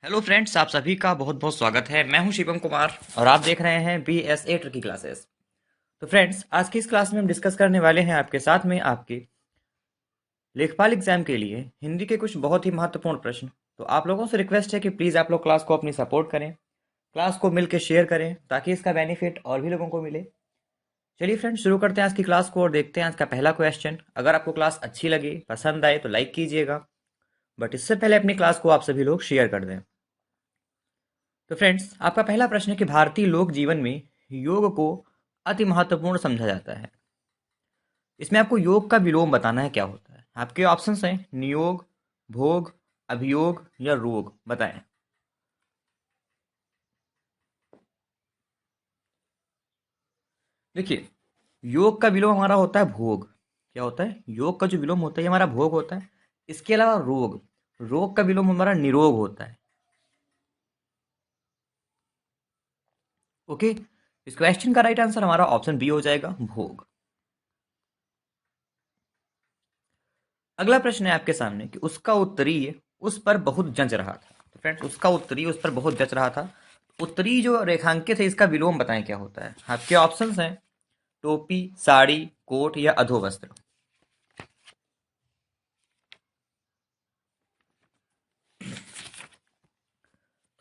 Hello friends, आप सभी का बहुत बहुत स्वागत है। मैं हूं शिवम कुमार और आप देख रहे हैं BSA ट्रिकी क्लासेस। तो फ्रेंड्स, आज की इस क्लास में हम डिस्कस करने वाले हैं आपके साथ में आपके लेखपाल एग्जाम के लिए हिंदी के कुछ बहुत ही महत्वपूर्ण प्रश्न। तो आप लोगों से रिक्वेस्ट है कि प्लीज़ आप लोग क्लास को अपनी सपोर्ट करें, क्लास को मिलकर शेयर करें ताकि इसका बेनिफिट और भी लोगों को मिले। चलिए फ्रेंड्स, शुरू करते हैं आज की क्लास को और देखते हैं आज का पहला क्वेश्चन। अगर आपको क्लास अच्छी लगे, पसंद आए तो लाइक कीजिएगा, बट इससे पहले अपनी क्लास को आप सभी लोग शेयर कर दें। तो फ्रेंड्स, आपका पहला प्रश्न है कि भारतीय लोक जीवन में योग को अति महत्वपूर्ण समझा जाता है। इसमें आपको योग का विलोम बताना है क्या होता है। आपके ऑप्शंस हैं नियोग, भोग, अभियोग या रोग। बताएं। देखिए, योग का विलोम हमारा होता है भोग। क्या होता है? योग का जो विलोम होता है ये हमारा भोग होता है। इसके अलावा रोग, रोग का विलोम हमारा निरोग होता है। ओके, इस क्वेश्चन का राइट आंसर हमारा ऑप्शन बी हो जाएगा, भोग। अगला प्रश्न है आपके सामने कि उसका उत्तरीय उस पर बहुत जंच रहा था। तो फ्रेंड्स, उसका उत्तरीय उस पर बहुत जच रहा था। उत्तरीय जो रेखांकित है इसका विलोम बताएं क्या होता है। आपके ऑप्शंस हैं टोपी, साड़ी, कोट या अधोवस्त्र।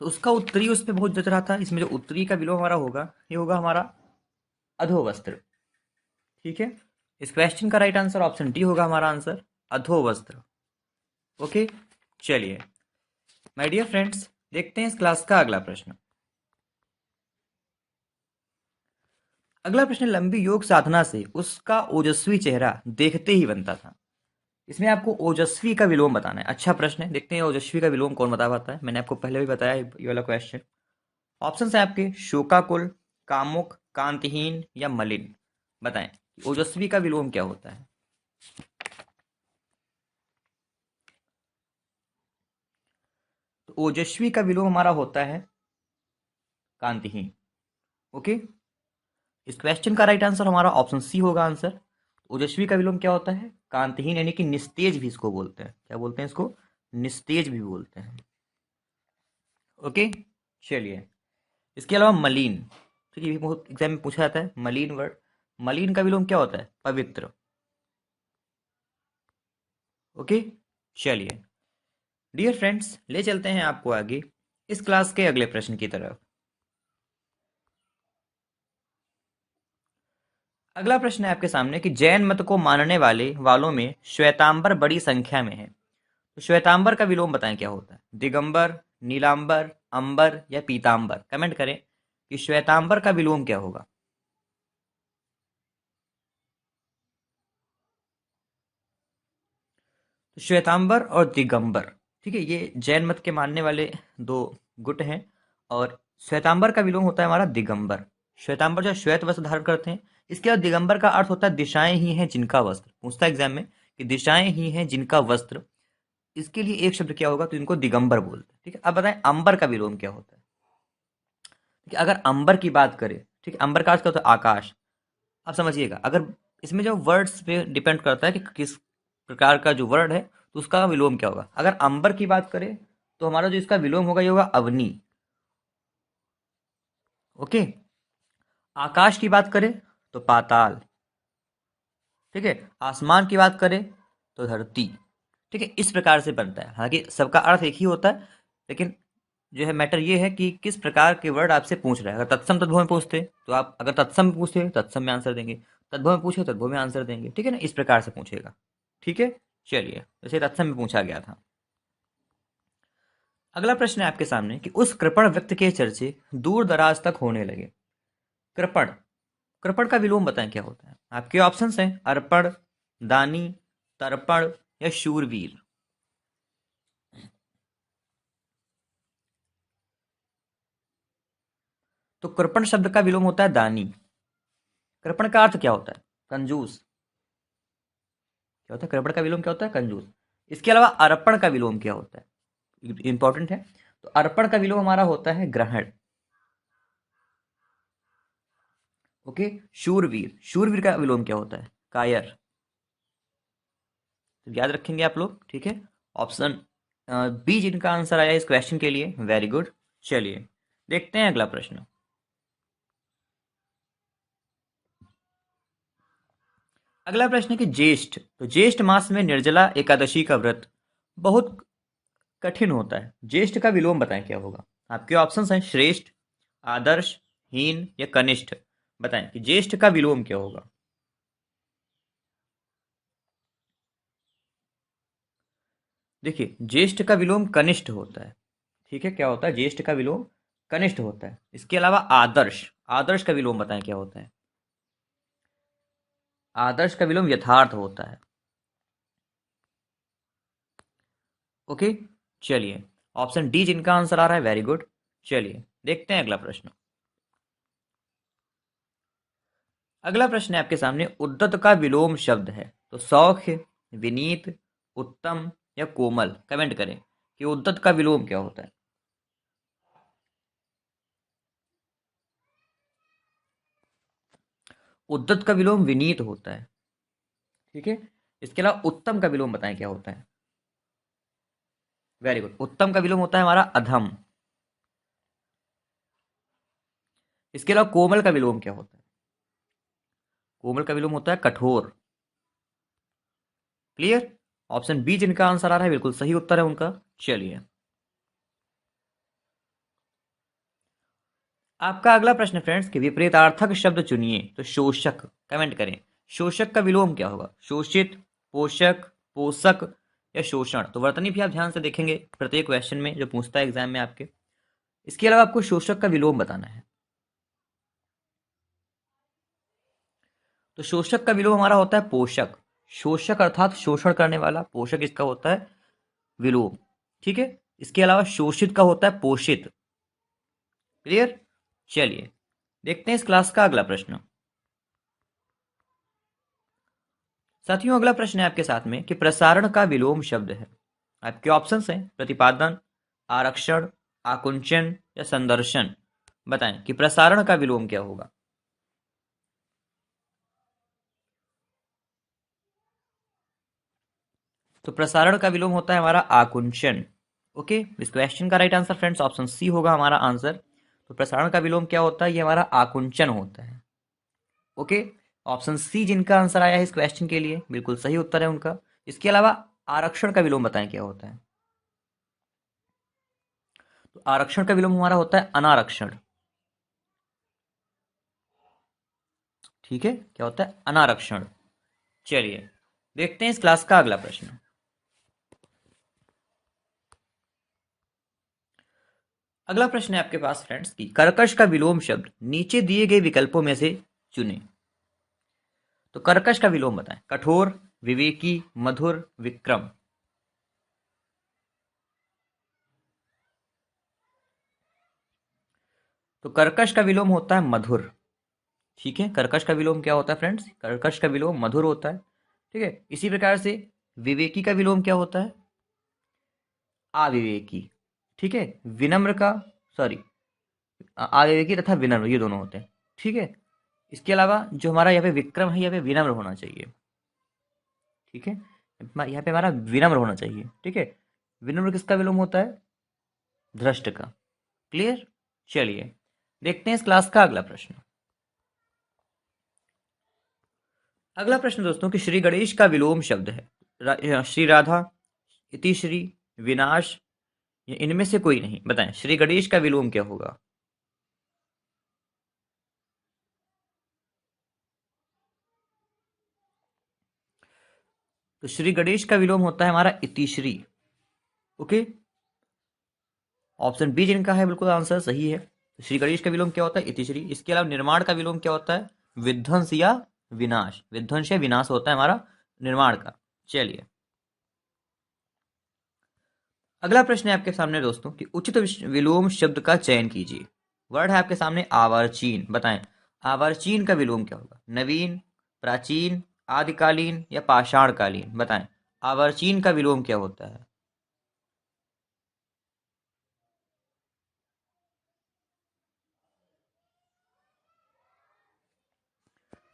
तो उसका उत्तरीय उस पर बहुत जच रहा था, इसमें जो उत्तरीय का विलोम हमारा होगा ये होगा हमारा अधोवस्त्र। ठीक है, इस क्वेश्चन का राइट आंसर ऑप्शन डी होगा हमारा आंसर, अधोवस्त्र। ओके, चलिए माय डियर फ्रेंड्स, देखते हैं इस क्लास का अगला प्रश्न। अगला प्रश्न, लंबी योग साधना से उसका ओजस्वी चेहरा देखते ही बनता था। इसमें आपको ओजस्वी का विलोम बताना है। अच्छा प्रश्न है, देखते हैं ओजस्वी का विलोम कौन बता पाता है। मैंने आपको पहले भी बताया ये वाला क्वेश्चन। ऑप्शन है आपके शोकाकुल, कामुक, कांतिहीन या मलिन। बताएं ओजस्वी का विलोम क्या होता है। तो ओजस्वी का विलोम हमारा होता है कांतिहीन। ओके, इस क्वेश्चन का राइट आंसर हमारा ऑप्शन सी होगा आंसर। ओजस्वी का विलोम क्या होता है? कांतिहीन, यानी कि निस्तेज भी इसको बोलते हैं। क्या बोलते हैं इसको? निस्तेज भी बोलते हैं। ओके, चलिए इसके अलावा मलिन। ठीक है, ये बहुत एग्जाम में पूछा जाता है मलिन वर्ड। मलिन का विलोम क्या होता है? पवित्र। ओके, चलिए डियर फ्रेंड्स, ले चलते हैं आपको आगे इस क्लास के अगले प्रश्न की तरफ। अगला प्रश्न है आपके सामने कि जैन मत को मानने वाले वालों में श्वेतांबर बड़ी संख्या में है। तो श्वेतांबर का विलोम बताएं क्या होता है। दिगंबर, नीलांबर, अंबर या पीतांबर। कमेंट करें कि श्वेतांबर का विलोम क्या होगा। तो श्वेतांबर और दिगंबर, ठीक है, ये जैन मत के मानने वाले दो गुट हैं। और श्वेतांबर का विलोम होता है हमारा दिगंबर। श्वेतांबर जो श्वेत वस्त्र धारण करते हैं। इसके बाद दिगंबर का अर्थ होता है दिशाएं ही हैं जिनका वस्त्र। पूछता है एग्जाम में कि दिशाएं ही हैं जिनका वस्त्र, इसके लिए एक शब्द क्या होगा, तो इनको दिगंबर बोलते हैं। ठीक है, अब बताएं अंबर का विलोम क्या होता है। ठीक है, अगर अंबर की बात करें, ठीक है, अंबर का अर्थ क्या होता है? आकाश। आप समझिएगा, अगर इसमें जो वर्ड्स पे डिपेंड करता है कि किस प्रकार का जो वर्ड है तो उसका विलोम क्या होगा। अगर अंबर की बात करें तो हमारा जो इसका विलोम होगा ये होगा अवनी। ओके, आकाश की बात करें तो पाताल। ठीक है, आसमान की बात करें तो धरती। ठीक है, इस प्रकार से बनता है। हालांकि सबका अर्थ एक ही होता है, लेकिन जो है मैटर ये है कि किस प्रकार के वर्ड आपसे पूछ रहा है। अगर तत्सम तद्भव में पूछते तो आप, अगर तत्सम में पूछते तत्सम में आंसर देंगे, तद्भव में पूछे तद्भव में आंसर देंगे। ठीक है ना, इस प्रकार से पूछेगा। ठीक है, चलिए जैसे तत्सम में पूछा गया था। अगला प्रश्न है आपके सामने कि उस कृपण व्यक्ति के चर्चे दूर दराज तक होने लगे। कृपण, कृपण का विलोम बताएं क्या होता है। आपके ऑप्शंस हैं अर्पण, दानी, तर्पण या शूरवीर। तो कृपण शब्द का विलोम होता है दानी। कृपण का अर्थ क्या होता है? कंजूस। क्या होता है? कृपण का विलोम क्या होता है? कंजूस। इसके अलावा अर्पण का विलोम क्या होता है? इंपॉर्टेंट है। तो अर्पण का विलोम हमारा होता है ग्रहण। ओके, शूरवीर, शूरवीर का विलोम क्या होता है? कायर। तो याद रखेंगे आप लोग। ठीक है, ऑप्शन बी जिनका आंसर आया इस क्वेश्चन के लिए, वेरी गुड। चलिए देखते हैं अगला प्रश्न। अगला प्रश्न है कि ज्येष्ठ, तो ज्येष्ठ मास में निर्जला एकादशी का व्रत बहुत कठिन होता है, ज्येष्ठ का विलोम बताएं क्या होगा। आपके ऑप्शंस हैं श्रेष्ठ, आदर्श, हीन या कनिष्ठ। बताएं कि ज्येष्ठ का विलोम क्या होगा। देखिए ज्येष्ठ का विलोम कनिष्ठ होता है। ठीक है, क्या होता है, ज्येष्ठ का विलोम कनिष्ठ होता है। इसके अलावा आदर्श, आदर्श का विलोम बताएं क्या होता है। आदर्श का विलोम यथार्थ होता है। ओके, चलिए ऑप्शन डी जिनका आंसर आ रहा है, वेरी गुड। चलिए देखते हैं अगला प्रश्न। अगला प्रश्न है आपके सामने, उद्दत का विलोम शब्द है, तो सौख्य, विनीत, उत्तम या कोमल। कमेंट करें कि उद्दत का विलोम क्या होता है। उद्दत का विलोम विनीत होता है। ठीक है, इसके अलावा उत्तम का विलोम बताएं क्या होता है। वेरी गुड, उत्तम का विलोम होता है हमारा अधम। इसके अलावा कोमल का विलोम क्या होता है। कोमल का विलोम होता है कठोर। क्लियर, ऑप्शन बी जिनका आंसर आ रहा है बिल्कुल सही उत्तर है उनका। चलिए आपका अगला प्रश्न फ्रेंड्स कि विपरीतार्थक शब्द चुनिए, तो शोषक। कमेंट करें शोषक का विलोम क्या होगा। शोषित, पोषक, पोषक या शोषण। तो वर्तनी भी आप ध्यान से देखेंगे प्रत्येक क्वेश्चन में जो पूछता है एग्जाम में आपके। इसके अलावा आपको शोषक का विलोम बताना है। तो शोषक का विलोम हमारा होता है पोषक। शोषक अर्थात शोषण करने वाला, पोषक इसका होता है विलोम। ठीक है, इसके अलावा शोषित का होता है पोषित। क्लियर, चलिए देखते हैं इस क्लास का अगला प्रश्न। साथियों अगला प्रश्न है आपके साथ में कि प्रसारण का विलोम शब्द है। आपके ऑप्शंस हैं प्रतिपादन, आरक्षण, आकुंचन या संदर्शन। बताएं कि प्रसारण का विलोम क्या होगा। तो प्रसारण का विलोम होता है हमारा आकुंचन। ओके, इस क्वेश्चन का right answer friends option C होगा हमारा आंसर। तो प्रसारण का विलोम क्या होता है, ये हमारा आकुंचन होता है। ओके, ऑप्शन सी जिनका आंसर आया है इस क्वेश्चन के लिए बिल्कुल सही उत्तर है उनका। इसके अलावा आरक्षण का विलोम बताएं क्या होता है। तो आरक्षण का विलोम हमारा होता है अनारक्षण। ठीक है, क्या होता है अनारक्षण। चलिए देखते हैं इस क्लास का अगला प्रश्न। अगला प्रश्न है आपके पास फ्रेंड्स की कर्कश का विलोम शब्द नीचे दिए गए विकल्पों में से चुने। तो कर्कश का विलोम बताएं। कठोर, विवेकी, मधुर, विक्रम। तो कर्कश का विलोम होता है मधुर। ठीक है, कर्कश का विलोम क्या होता है फ्रेंड्स, कर्कश का विलोम मधुर होता है। ठीक है, इसी प्रकार से विवेकी का विलोम क्या होता है, अविवेकी। ठीक है, विनम्र का, सॉरी, अविवेकी तथा विनम्र ये दोनों होते हैं। ठीक है, इसके अलावा जो हमारा यहाँ पे विक्रम है यहाँ पे विनम्र होना चाहिए। ठीक है, यहाँ पे हमारा विनम्र होना चाहिए। ठीक है, विनम्र किसका विलोम होता है, धृष्ट का। क्लियर, चलिए देखते हैं इस क्लास का अगला प्रश्न। अगला प्रश्न दोस्तों कि श्री गणेश का विलोम शब्द है श्री राधा, इतिश्री, विनाश या इनमें से कोई नहीं। बताएं श्री गणेश का विलोम क्या होगा। तो श्री गणेश का विलोम होता है हमारा इतिश्री। ओके, ऑप्शन बी जिनका है बिल्कुल आंसर सही है। तो श्री गणेश का विलोम क्या होता है, इतिश्री। इसके अलावा निर्माण का विलोम क्या होता है, विध्वंस या विनाश। विध्वंस या विनाश होता है हमारा निर्माण का। चलिए अगला प्रश्न है आपके सामने दोस्तों कि उचित विलोम शब्द का चयन कीजिए। वर्ड है आपके सामने आवर्चीन। बताएं आवर्चीन का विलोम क्या होगा, नवीन, प्राचीन, आदिकालीन या पाषाणकालीन। बताएं आवर्चीन का विलोम क्या होता है।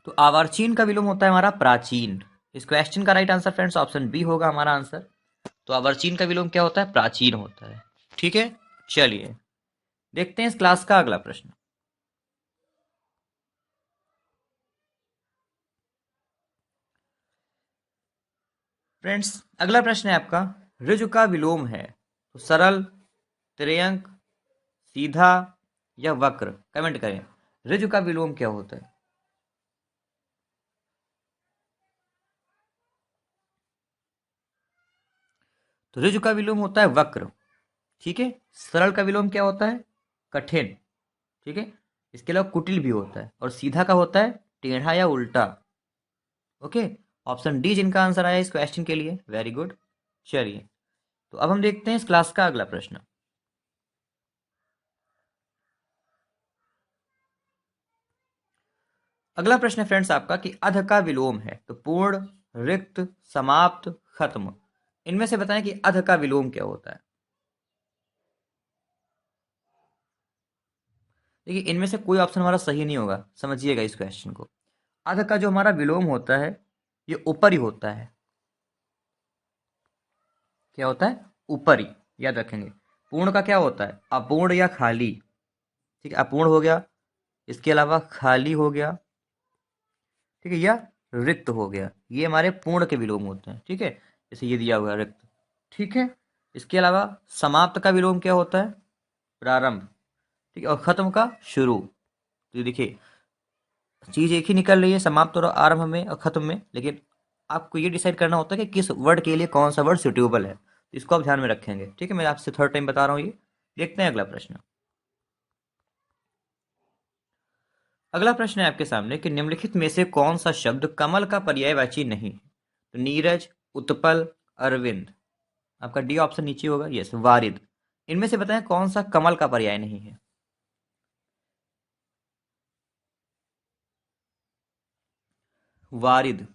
तो आवर्चीन का विलोम होता है हमारा प्राचीन। इस क्वेश्चन का right answer friends option B होगा हमारा आंसर। तो अर्वाचीन का विलोम क्या होता है? प्राचीन होता है। ठीक है, चलिए देखते हैं इस क्लास का अगला प्रश्न। फ्रेंड्स, अगला प्रश्न है आपका, ऋजु का विलोम है तो सरल, त्रियंक, सीधा या वक्र? कमेंट करें, ऋजु का विलोम क्या होता है? तो ऋजु का विलोम होता है वक्र। ठीक है, सरल का विलोम क्या होता है? कठिन। ठीक है, इसके अलावा कुटिल भी होता है, और सीधा का होता है टेढ़ा या उल्टा। ओके, ऑप्शन डी जिनका आंसर आया इस क्वेश्चन के लिए, वेरी गुड। चलिए, तो अब हम देखते हैं इस क्लास का अगला प्रश्न। अगला प्रश्न है फ्रेंड्स आपका कि अध का विलोम है तो पूर्ण, रिक्त, समाप्त, खत्म। इनमें से बताएं कि अध का विलोम क्या होता है? देखिए, इनमें से कोई ऑप्शन हमारा सही नहीं होगा, समझिएगा इस क्वेश्चन को। अध का जो हमारा विलोम होता है ये ऊपर ही होता है। क्या होता है? ऊपर ही, याद रखेंगे। पूर्ण का क्या होता है? अपूर्ण या खाली। ठीक है, अपूर्ण हो गया, इसके अलावा खाली हो गया, ठीक है, या रिक्त हो गया। ये हमारे पूर्ण के विलोम होते हैं। ठीक है, जैसे ये दिया हुआ है रिक्त। ठीक है, इसके अलावा समाप्त का विलोम क्या होता है? प्रारंभ। ठीक है, और खत्म का शुरू। तो ये देखिए, चीज एक ही निकल रही है समाप्त और आरंभ में और खत्म में, लेकिन आपको ये डिसाइड करना होता है कि किस वर्ड के लिए कौन सा वर्ड सुटेबल है। तो इसको आप ध्यान में रखेंगे। ठीक है, मैं आपसे थर्ड टाइम बता रहा हूँ ये। देखते हैं अगला प्रश्न। अगला प्रश्न है आपके सामने कि निम्नलिखित में से कौन सा शब्द कमल का पर्यायवाची नहीं है? तो नीरज, उत्पल, अरविंद। आपका डी ऑप्शन नीचे होगा, यस, वारिद। इनमें से बताएं कौन सा कमल का पर्याय नहीं है? वारिद।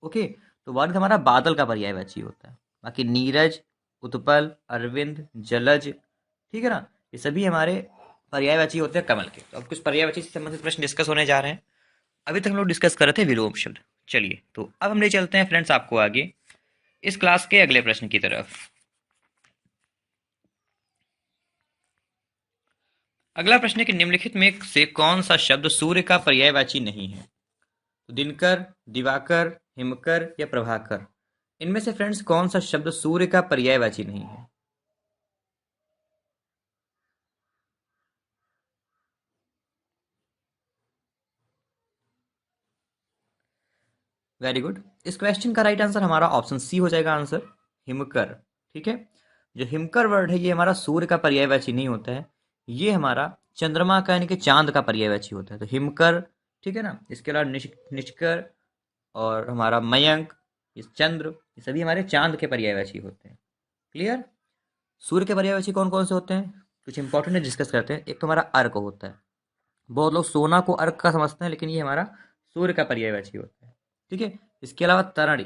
ओके, तो वारिद हमारा बादल का पर्यायवाची होता है। बाकी नीरज, उत्पल, अरविंद, जलज, ठीक है ना, ये सभी हमारे पर्यायवाची होते हैं कमल के। तो अब कुछ पर्यायवाची से संबंधित प्रश्न डिस्कस होने जा रहे हैं। अभी तक हम लोग डिस्कस कर रहे थे विलोम शब्द। चलिए, तो अब हम ले चलते हैं फ्रेंड्स आपको आगे इस क्लास के अगले प्रश्न की तरफ। अगला प्रश्न है कि निम्नलिखित में से कौन सा शब्द सूर्य का पर्यायवाची नहीं है? तो दिनकर, दिवाकर, हिमकर या प्रभाकर। इनमें से फ्रेंड्स कौन सा शब्द सूर्य का पर्यायवाची नहीं है? Very good. इस क्वेश्चन का राइट आंसर हमारा ऑप्शन सी हो जाएगा, आंसर हिमकर। ठीक है, जो हिमकर वर्ड है ये हमारा सूर्य का पर्यायवाची नहीं होता है, ये हमारा चंद्रमा का यानी कि चांद का पर्यायवाची होता है। तो हिमकर, ठीक है ना, इसके अलावा निष्कर और हमारा मयंक, ये चंद्र, ये सभी हमारे चांद के पर्यायवाची होते हैं। क्लियर? सूर्य के पर्यायवाची कौन कौन से होते हैं? कुछ इंपॉर्टेंट है, डिस्कस करते हैं। एक तो हमारा अर्क होता है, बहुत लोग सोना को अर्क का समझते हैं, लेकिन ये हमारा सूर्य का पर्यायवाची होता है। ठीक है, इसके अलावा तरणी,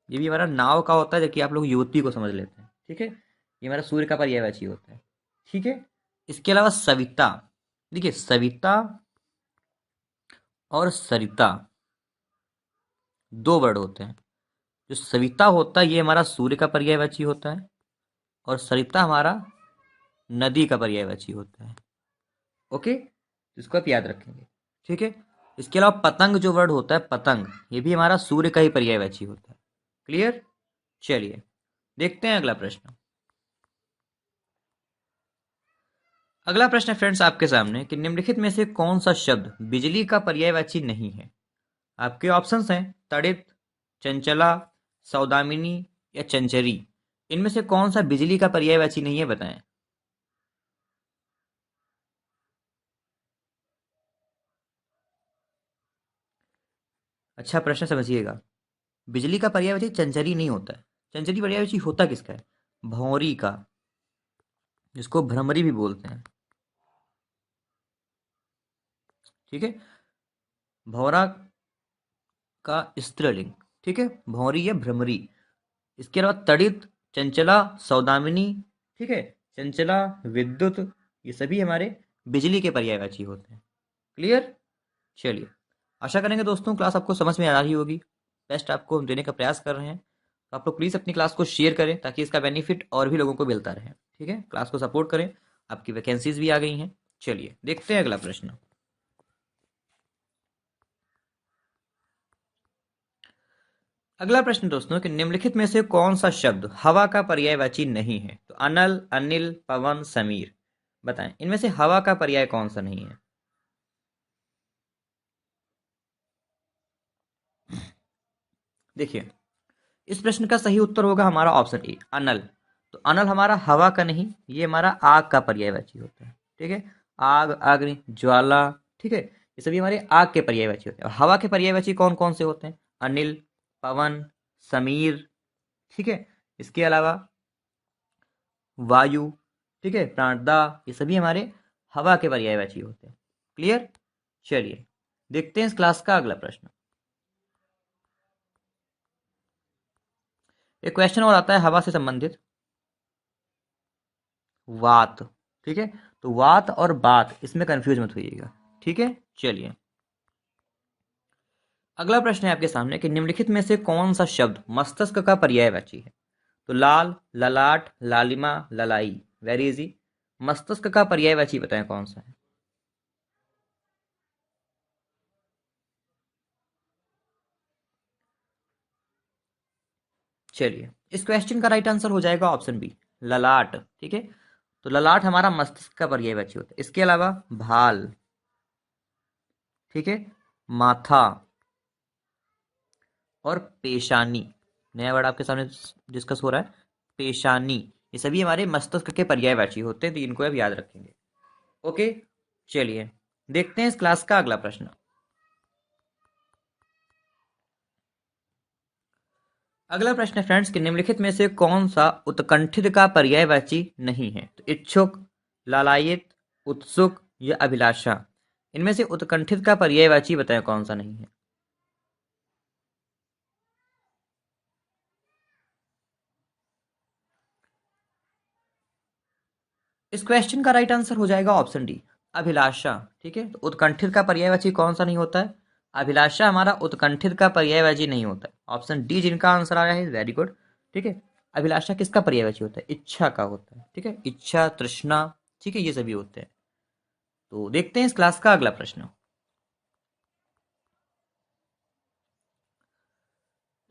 ये भी हमारा नाव का होता है, जबकि आप लोग युवती को समझ लेते हैं। ठीक है, ये हमारा सूर्य का पर्यायवाची होता है। ठीक है, इसके अलावा सविता, देखिए सविता और सरिता दो वर्ड होते हैं। जो सविता होता है ये हमारा सूर्य का पर्यायवाची होता है, और सरिता हमारा नदी का पर्यायवाची होता है। ओके, इसको आप याद रखेंगे। ठीक है, इसके अलावा पतंग जो वर्ड होता है, पतंग, ये भी हमारा सूर्य का ही पर्यायवाची होता है। क्लियर? चलिए देखते हैं अगला प्रश्न। अगला प्रश्न है फ्रेंड्स आपके सामने कि निम्नलिखित में से कौन सा शब्द बिजली का पर्यायवाची नहीं है? आपके ऑप्शंस हैं तड़ित, चंचला, सौदामिनी या चंचरी। इनमें से कौन सा बिजली का पर्यायवाची नहीं है, बताएं। अच्छा प्रश्न समझिएगा, बिजली का पर्यायवाची चंचरी नहीं होता है। चंचरी पर्यायवाची होता किसका है? भौरी का, जिसको भ्रमरी भी बोलते हैं। ठीक है, भौरा का स्त्रीलिंग। ठीक है, भौरी या भ्रमरी। इसके अलावा तड़ित, चंचला, सौदामिनी, ठीक है, चंचला, विद्युत, ये सभी हमारे बिजली के पर्यायवाची होते हैं। क्लियर? चलिए, आशा करेंगे दोस्तों क्लास आपको समझ में आ रही होगी। बेस्ट आपको हम देने का प्रयास कर रहे हैं। तो आप लोग प्लीज़ अपनी क्लास को शेयर करें ताकि इसका बेनिफिट और भी लोगों को मिलता रहे। ठीक है, क्लास को सपोर्ट करें। आपकी वैकेंसीज भी आ गई हैं। चलिए देखते हैं अगला प्रश्न। अगला प्रश्न दोस्तों कि निम्नलिखित में से कौन सा शब्द हवा का पर्यायवाची नहीं है? तो अनल, अनिल, पवन, समीर, बताएं इनमें से हवा का पर्याय कौन सा नहीं है? देखिए, इस प्रश्न का सही उत्तर होगा हमारा ऑप्शन ए, अनल। तो अनल हमारा हवा का नहीं, ये हमारा आग का पर्यायवाची होता है। ठीक है, आग, अग्नि, ज्वाला, ठीक है, ये सभी हमारे आग के पर्यायवाची होते हैं। और हवा के पर्यायवाची कौन कौन से होते हैं? अनिल, पवन, समीर, ठीक है, इसके अलावा वायु, ठीक है, प्राणदा, ये सभी हमारे हवा के पर्यायवाची होते हैं। क्लियर? चलिए देखते हैं इस क्लास का अगला प्रश्न। एक क्वेश्चन और आता है हवा से संबंधित, वात। ठीक है, तो वात और बात इसमें कंफ्यूज मत होइएगा। ठीक है, चलिए अगला प्रश्न है आपके सामने कि निम्नलिखित में से कौन सा शब्द मस्तिष्क का पर्यायवाची है? तो लाल, ललाट, लालिमा, ललाई, वेरी इजी। मस्तिष्क का पर्यायवाची बताएं कौन सा है? चलिए, इस क्वेश्चन का राइट आंसर हो जाएगा ऑप्शन बी, ललाट। ठीक है, तो ललाट हमारा मस्तिष्क का पर्यायवाची होता है। इसके अलावा भाल, ठीक है, माथा और पेशानी, नया वर्ड आपके सामने डिस्कस हो रहा है, पेशानी, ये सभी हमारे मस्तिष्क के पर्यायवाची होते हैं, तो इनको अब याद रखेंगे। ओके, चलिए देखते हैं इस क्लास का अगला प्रश्न। अगला प्रश्न है फ्रेंड्स कि निम्नलिखित में से कौन सा उत्कंठित का पर्यायवाची नहीं है? तो इच्छुक, लालायित, उत्सुक या अभिलाषा, इनमें से उत्कंठित का पर्यायवाची बताएं कौन सा नहीं है? इस क्वेश्चन का राइट आंसर हो जाएगा ऑप्शन डी, अभिलाषा। ठीक है, तो उत्कंठित का पर्यायवाची कौन सा नहीं होता है? अभिलाषा हमारा उत्कंठित का पर्यायवाची नहीं होता है। ऑप्शन डी जिनका आंसर आया है, वेरी गुड। ठीक है, अभिलाषा किसका पर्यायवाची होता है? इच्छा का होता है। ठीक है, इच्छा, तृष्णा, ठीक है, ये सभी होते हैं। तो देखते हैं इस क्लास का अगला प्रश्न।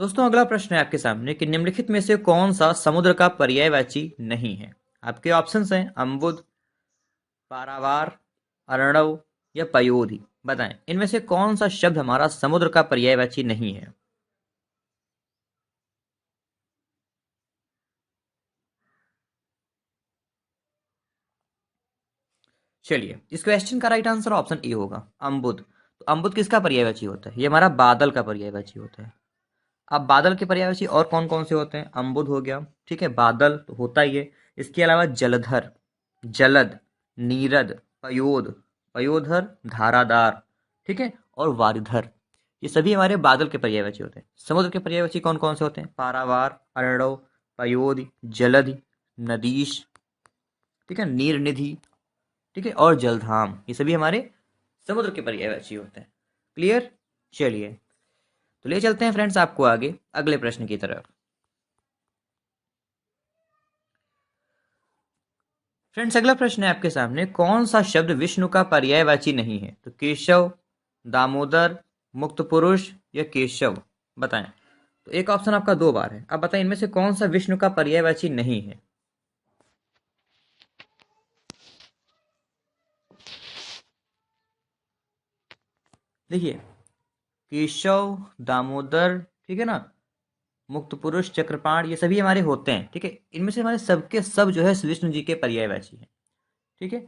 दोस्तों अगला प्रश्न है आपके सामने कि निम्नलिखित में से कौन सा समुद्र का पर्यायवाची नहीं है? आपके ऑप्शंस हैं अम्बुद, पारावार, अर्णव या पयोधी, बताएं इनमें से कौन सा शब्द हमारा समुद्र का पर्यायवाची नहीं है? चलिए, इस क्वेश्चन का राइट आंसर ऑप्शन ए होगा, अम्बुद। तो अम्बुद किसका पर्यायवाची होता है? ये हमारा बादल का पर्यायवाची होता है। अब बादल के पर्यायवाची और कौन कौन से होते हैं? अम्बुद हो गया, ठीक है, बादल तो होता ही है। इसके अलावा जलधर, जलद, नीरद, पयोद, पयोधर, धारादार, ठीक है, और वारिधर, ये सभी हमारे बादल के पर्यायवाची होते हैं। समुद्र के पर्यायवाची कौन कौन से होते हैं? पारावार, अर्णव, पयोधि, जलधि, नदीश, ठीक है, नीरनिधि, ठीक है, और जलधाम, ये सभी हमारे समुद्र के पर्यायवाची होते हैं। क्लियर? चलिए तो ले चलते हैं फ्रेंड्स आपको आगे अगले प्रश्न की तरफ। फ्रेंड्स अगला प्रश्न है आपके सामने, कौन सा शब्द विष्णु का पर्यायवाची नहीं है? तो केशव, दामोदर, मुक्त पुरुष या केशव, बताएं। तो एक ऑप्शन आपका दो बार है, अब बताएं इनमें से कौन सा विष्णु का पर्यायवाची नहीं है? देखिए, केशव, दामोदर, ठीक है ना, मुक्त पुरुष, चक्रपाण, ये सभी हमारे होते हैं। ठीक है, इनमें से हमारे सबके सब जो है विष्णु जी के पर्यायवाची है। ठीक है,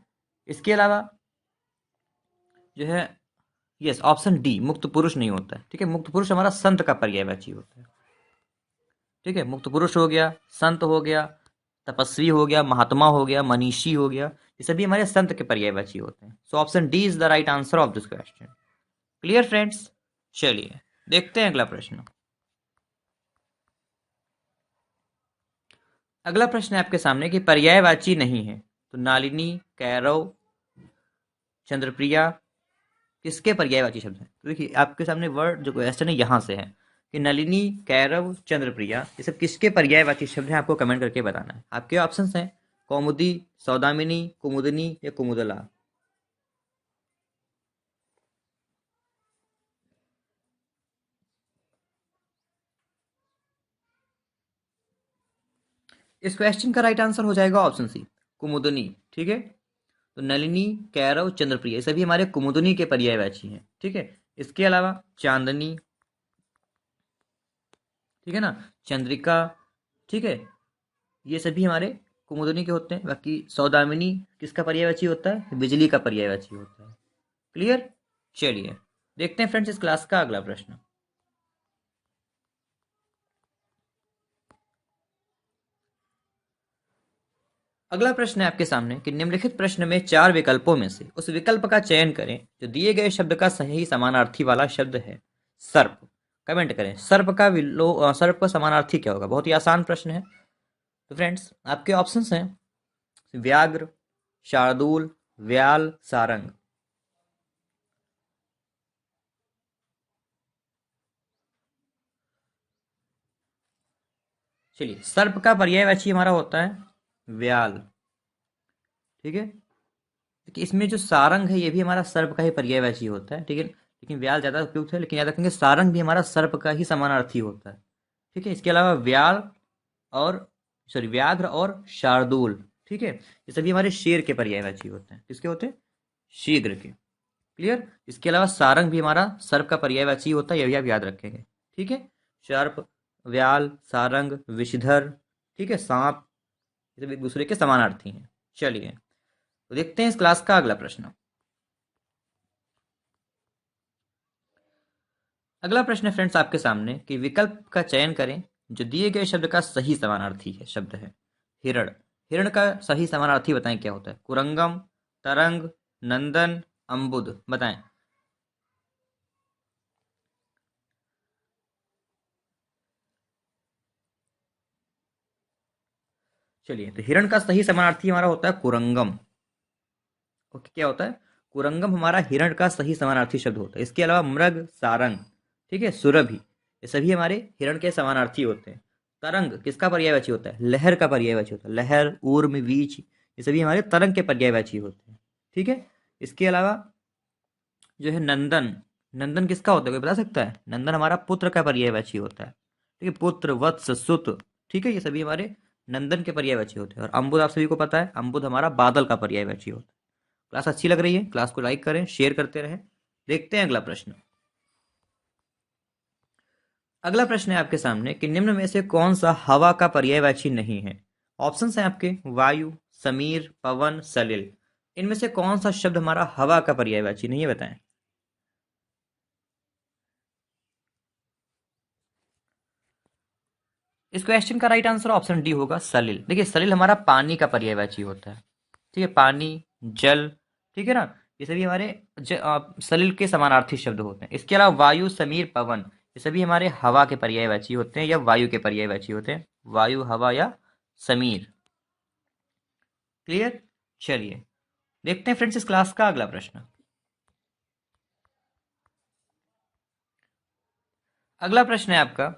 इसके अलावा जो है, यस, ऑप्शन डी मुक्त पुरुष नहीं होता है। ठीक है, मुक्त पुरुष हमारा संत का पर्यायवाची होता है। ठीक है, मुक्त पुरुष हो गया, संत हो गया, तपस्वी हो गया, महात्मा हो गया, मनीषी हो गया, ये सभी हमारे संत के पर्यायवाची होते हैं। So option D is the right answer of this question. Clear friends? चलिए देखते हैं अगला प्रश्न। अगला प्रश्न है आपके सामने कि पर्यायवाची नहीं है, तो नालिनी, कैरव, चंद्रप्रिया, किसके पर्यायवाची शब्द हैं? तो देखिए आपके सामने वर्ड जो क्वेश्चन है यहाँ से है, कि नलिनी, कैरव, चंद्रप्रिया ये सब किसके पर्यायवाची शब्द हैं, आपको कमेंट करके बताना है। आपके ऑप्शंस हैं कौमुदी, सौदामिनी, कुमुदनी या कुमुदला। इस क्वेश्चन का राइट आंसर हो जाएगा ऑप्शन सी, कुमुदनी। ठीक है, तो नलिनी, कैरव, चंद्रप्रिया ये सभी हमारे कुमुदनी के पर्यायवाची हैं। ठीक है, इसके अलावा चांदनी, ठीक है ना, चंद्रिका, ठीक है, ये सभी हमारे कुमुदनी के होते हैं। बाकी सौदामिनी किसका पर्यायवाची होता है, बिजली का पर्यायवाची होता है। क्लियर। चलिए देखते हैं फ्रेंड्स इस क्लास का अगला प्रश्न। अगला प्रश्न है आपके सामने कि निम्नलिखित प्रश्न में चार विकल्पों में से उस विकल्प का चयन करें जो दिए गए शब्द का सही समानार्थी वाला शब्द है। सर्प। कमेंट करें सर्प का सर्प का समानार्थी क्या होगा। बहुत ही आसान प्रश्न है। तो फ्रेंड्स आपके ऑप्शंस हैं व्याघ्र, शार्दूल, व्याल, सारंग। चलिए, सर्प का पर्यायवाची हमारा होता है व्याल। ठीक है, देखिए इसमें जो सारंग है ये भी हमारा सर्प का ही पर्यायवाची होता है। ठीक है, लेकिन व्याल ज्यादा उपयुक्त है, लेकिन याद रखेंगे सारंग भी हमारा सर्प का ही समानार्थी होता है। ठीक है, इसके अलावा व्याल और सॉरी व्याघ्र और शार्दूल, ठीक है, ये सभी हमारे शेर के पर्यायवाची होते हैं। किसके होते हैं, शीघ्र के। क्लियर। इसके अलावा सारंग भी हमारा सर्प का पर्यायवाची होता है, यह भी आप याद रखेंगे। ठीक है, सर्प, व्याल, सारंग, विषधर, ठीक है, सांप, ये सब एक दूसरे के समानार्थी हैं। चलिए तो देखते हैं इस क्लास का अगला प्रश्न। अगला प्रश्न है फ्रेंड्स आपके सामने कि विकल्प का चयन करें जो दिए गए शब्द का सही समानार्थी है शब्द है हिरण। हिरण का सही समानार्थी बताएं क्या होता है। कुरंगम, तरंग, नंदन, अम्बुद। बताएं। चलिए, तो हिरण का सही समानार्थी हमारा होता है कुरंगम। ओके, क्या होता है, कुरंगम हमारा हिरण का सही समानार्थी शब्द होता है। इसके अलावा मृग, सारंग, ठीक है, सुरभि, ये सभी हमारे हिरण के समानार्थी होते हैं। तरंग किसका पर्यायवाची होता है, लहर का पर्यायवाची होता है। लहर, ऊर्म, वीच ये सभी हमारे तरंग के पर्यायवाची होते हैं। ठीक है, इसके अलावा जो है नंदन, नंदन किसका होता है, कोई बता सकता है। नंदन हमारा पुत्र का पर्यायवाची होता है। ठीक है, पुत्र, वत्स, सुत, ठीक है, ये सभी हमारे नंदन के पर्यायवाची होते हैं। और अम्बुद आप सभी को पता है, अम्बुद हमारा बादल का पर्यायवाची होता है। क्लास अच्छी लग रही है, क्लास को लाइक करें, शेयर करते रहें। देखते हैं अगला प्रश्न। अगला प्रश्न है आपके सामने कि निम्न में से कौन सा हवा का पर्यायवाची नहीं है। ऑप्शंस हैं आपके वायु, समीर, पवन, सलिल। इनमें से कौन सा शब्द हमारा हवा का पर्यायवाची नहीं है, बताएं। इस क्वेश्चन का राइट आंसर ऑप्शन डी होगा, सलिल। देखिए सलिल हमारा पानी का पर्यायवाची होता है। ठीक है, पानी, जल, ठीक है ना, ये सभी हमारे सलिल के समानार्थी शब्द होते हैं। इसके अलावा वायु, समीर, पवन ये सभी हमारे हवा के पर्यायवाची होते हैं या वायु के पर्यायवाची होते हैं। वायु, हवा या समीर। क्लियर। चलिए देखते हैं फ्रेंड्स इस क्लास का अगला प्रश्न। अगला प्रश्न है आपका,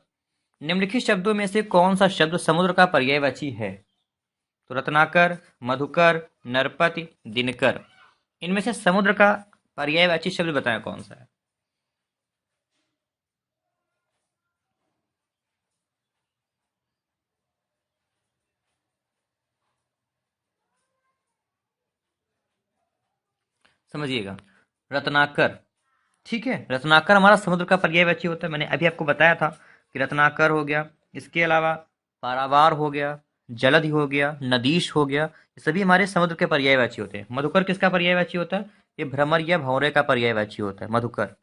निम्नलिखित शब्दों में से कौन सा शब्द समुद्र का पर्यायवाची है। तो रत्नाकर, मधुकर, नरपति, दिनकर। इनमें से समुद्र का पर्यायवाची शब्द बताएं कौन सा है। समझिएगा, रत्नाकर। ठीक है, रत्नाकर हमारा समुद्र का पर्यायवाची होता है। मैंने अभी आपको बताया था कि रत्नाकर हो गया, इसके अलावा पारावार हो गया, जलधि हो गया, नदीश हो गया, ये सभी हमारे समुद्र के पर्यायवाची होते हैं। मधुकर किसका पर्यायवाची होता है, ये भ्रमर या भौरे का पर्यायवाची होता है मधुकर।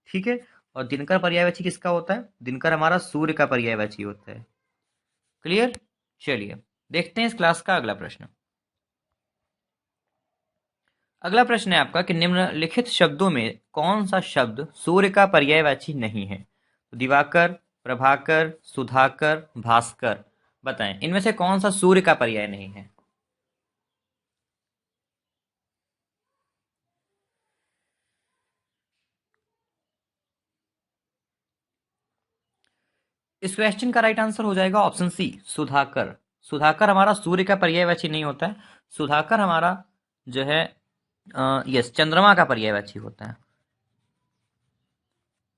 ठीक है, और दिनकर पर्यायवाची किसका होता है, दिनकर हमारा सूर्य का पर्यायवाची होता है। क्लियर। चलिए देखते हैं इस क्लास का अगला प्रश्न। अगला प्रश्न है आपका कि निम्नलिखित शब्दों में कौन सा शब्द सूर्य का पर्यायवाची नहीं है। तो दिवाकर, प्रभाकर, सुधाकर, भास्कर। बताएं इनमें से कौन सा सूर्य का पर्याय नहीं है। इस क्वेश्चन का राइट आंसर हो जाएगा ऑप्शन सी, सुधाकर। सुधाकर हमारा सूर्य का पर्यायवाची नहीं होता है। सुधाकर हमारा जो है यस, चंद्रमा का पर्यायवाची होता है।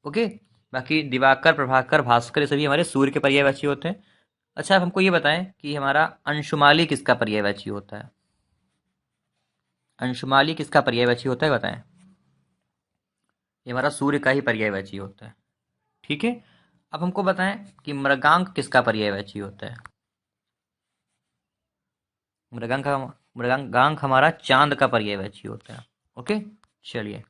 ओके। बाकी दिवाकर, प्रभाकर, भास्कर ये सभी हमारे सूर्य के पर्यायवाची होते हैं। अच्छा, आप हमको ये बताएं कि हमारा अंशुमाली किसका पर्यायवाची होता है? अंशुमाली किसका पर्यायवाची होता है, बताएं। ये हमारा सूर्य का ही पर्यायवाची होता है। ठीक है। अब हमको बताएं कि मृगांक किसका पर्यायवाची होता है? मृगांक हमारा चांद का पर्यायवाची होता है। ओके, चलिए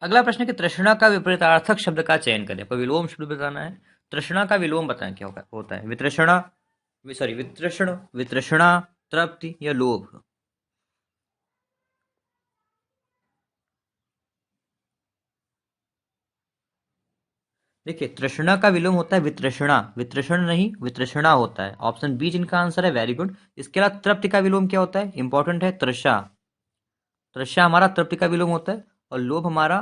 अगला प्रश्न है कि तृष्णा का विपरीतार्थक शब्द का चयन करें। आपको विलोम शब्द बताना है। तृष्णा का विलोम बताएं क्या होता है? वितृष्णा, सॉरी, वितृष्ण, वितृष्णा, तृप्ति या लोभ। देखिए, तृष्णा का विलोम होता है वितृष्णा, वितृष्ण नहीं वितृष्णा होता है। ऑप्शन बी जिनका आंसर है, वेरी गुड। इसके अलावा तृप्ति का विलोम क्या होता है? इंपॉर्टेंट है, तृषा। तृषा हमारा तृप्ति का विलोम होता है। और लोभ हमारा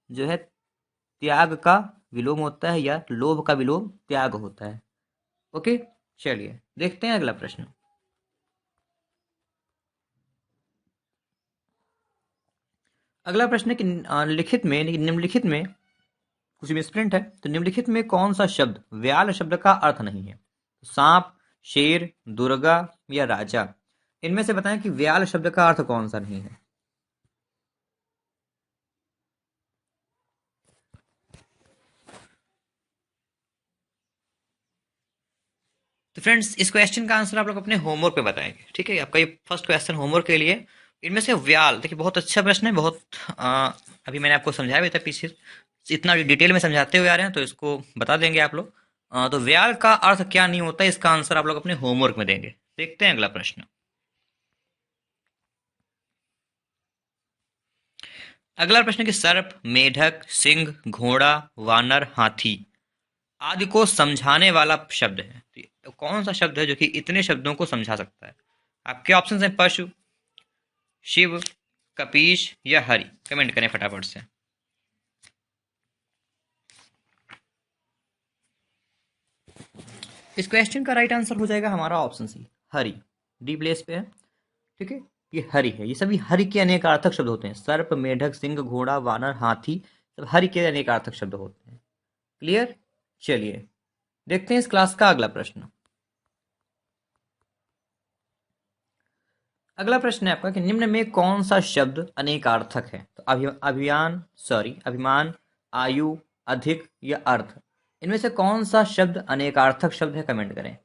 जो है त्याग का विलोम होता है, या लोभ का विलोम त्याग होता है। ओके, चलिए देखते हैं अगला प्रश्न। अगला प्रश्न है कि लिखित में, निम्नलिखित में कुछ मिसप्रिंट है, तो निम्नलिखित में कौन सा शब्द व्याल शब्द का अर्थ नहीं है? सांप, शेर, दुर्गा या राजा। इनमें से बताएं कि व्याल शब्द का अर्थ कौन सा नहीं है। तो फ्रेंड्स, इस क्वेश्चन का आंसर आप लोग अपने होमवर्क पे बताएंगे। ठीक है, आपका ये फर्स्ट क्वेश्चन होमवर्क के लिए। इनमें से व्याल, देखिए बहुत अच्छा प्रश्न है, बहुत अभी मैंने आपको समझाया भी था पीछे, इतना डिटेल में समझाते हुए आ रहे हैं तो इसको बता देंगे आप लोग। तो व्याल का अर्थ क्या नहीं होता, इसका आंसर आप लोग अपने होमवर्क में देंगे। देखते हैं अगला प्रश्न। अगला प्रश्न है कि सर्प, मेढक, सिंह, घोड़ा, वानर, हाथी आदि को समझाने वाला शब्द है। तो कौन सा शब्द है जो कि इतने शब्दों को समझा सकता है? आपके ऑप्शन हैं पशु, शिव, कपीश या हरि। कमेंट करें फटाफट से। इस क्वेश्चन का राइट आंसर हो जाएगा हमारा option C, Hari. D place पे है। ठीक है, ये हरि है। ये सभी हरि के अनेकार्थक शब्द होते हैं। सर्प, मेढक, सिंह, घोड़ा, वानर, हाथी सब हरि के अनेकार्थक शब्द होते हैं। क्लियर? चलिए देखते हैं इस क्लास का अगला प्रश्न। अगला प्रश्न है आपका कि निम्न में कौन सा शब्द अनेकार्थक है? तो अभियान, सॉरी, अभिमान, आयु, अधिक या अर्थ। इनमें से कौन सा शब्द अनेकार्थक शब्द है? कमेंट करें।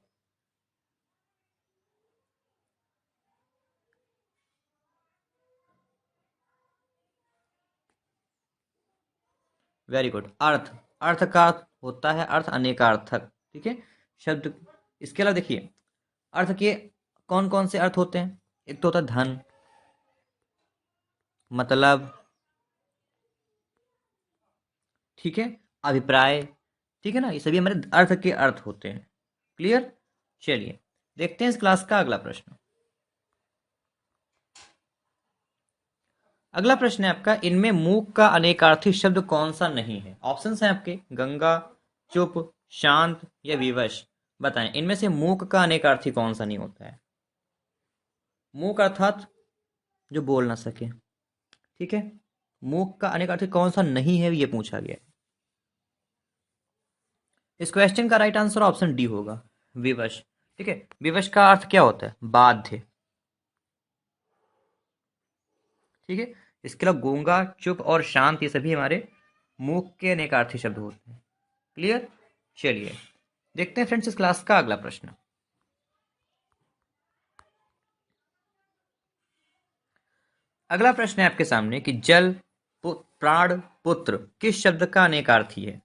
वेरी गुड, अर्थ। अर्थ का अर्थ होता है अर्थ अनेकार्थक। ठीक है, शब्द। इसके अलावा देखिए, अर्थ के कौन कौन से अर्थ होते हैं? एक तो होता है धन, मतलब, ठीक है, अभिप्राय, ठीक है ना, ये सभी हमारे अर्थ के अर्थ होते हैं। क्लियर? चलिए देखते हैं इस क्लास का अगला प्रश्न। अगला प्रश्न है आपका, इनमें मूक का अनेकार्थी शब्द कौन सा नहीं है? ऑप्शंस हैं आपके, गंगा, चुप, शांत या विवश। बताएं इनमें से मूक का अनेकार्थी कौन सा नहीं होता है? मूक अर्थात जो बोल ना सके। ठीक है, मूक का अनेकार्थी कौन सा नहीं है, ये पूछा गया। इस क्वेश्चन का राइट आंसर ऑप्शन डी होगा, विवश। ठीक है, विवश का अर्थ क्या होता है? बाध्य। ठीक है, इसके अलावा गूंगा, चुप और शांत ये सभी हमारे मूक के अनेकार्थी शब्द होते हैं। क्लियर? चलिए देखते हैं फ्रेंड्स इस क्लास का अगला प्रश्न। अगला प्रश्न है आपके सामने कि जल, प्राण, पुत्र किस शब्द का अनेकार्थी है?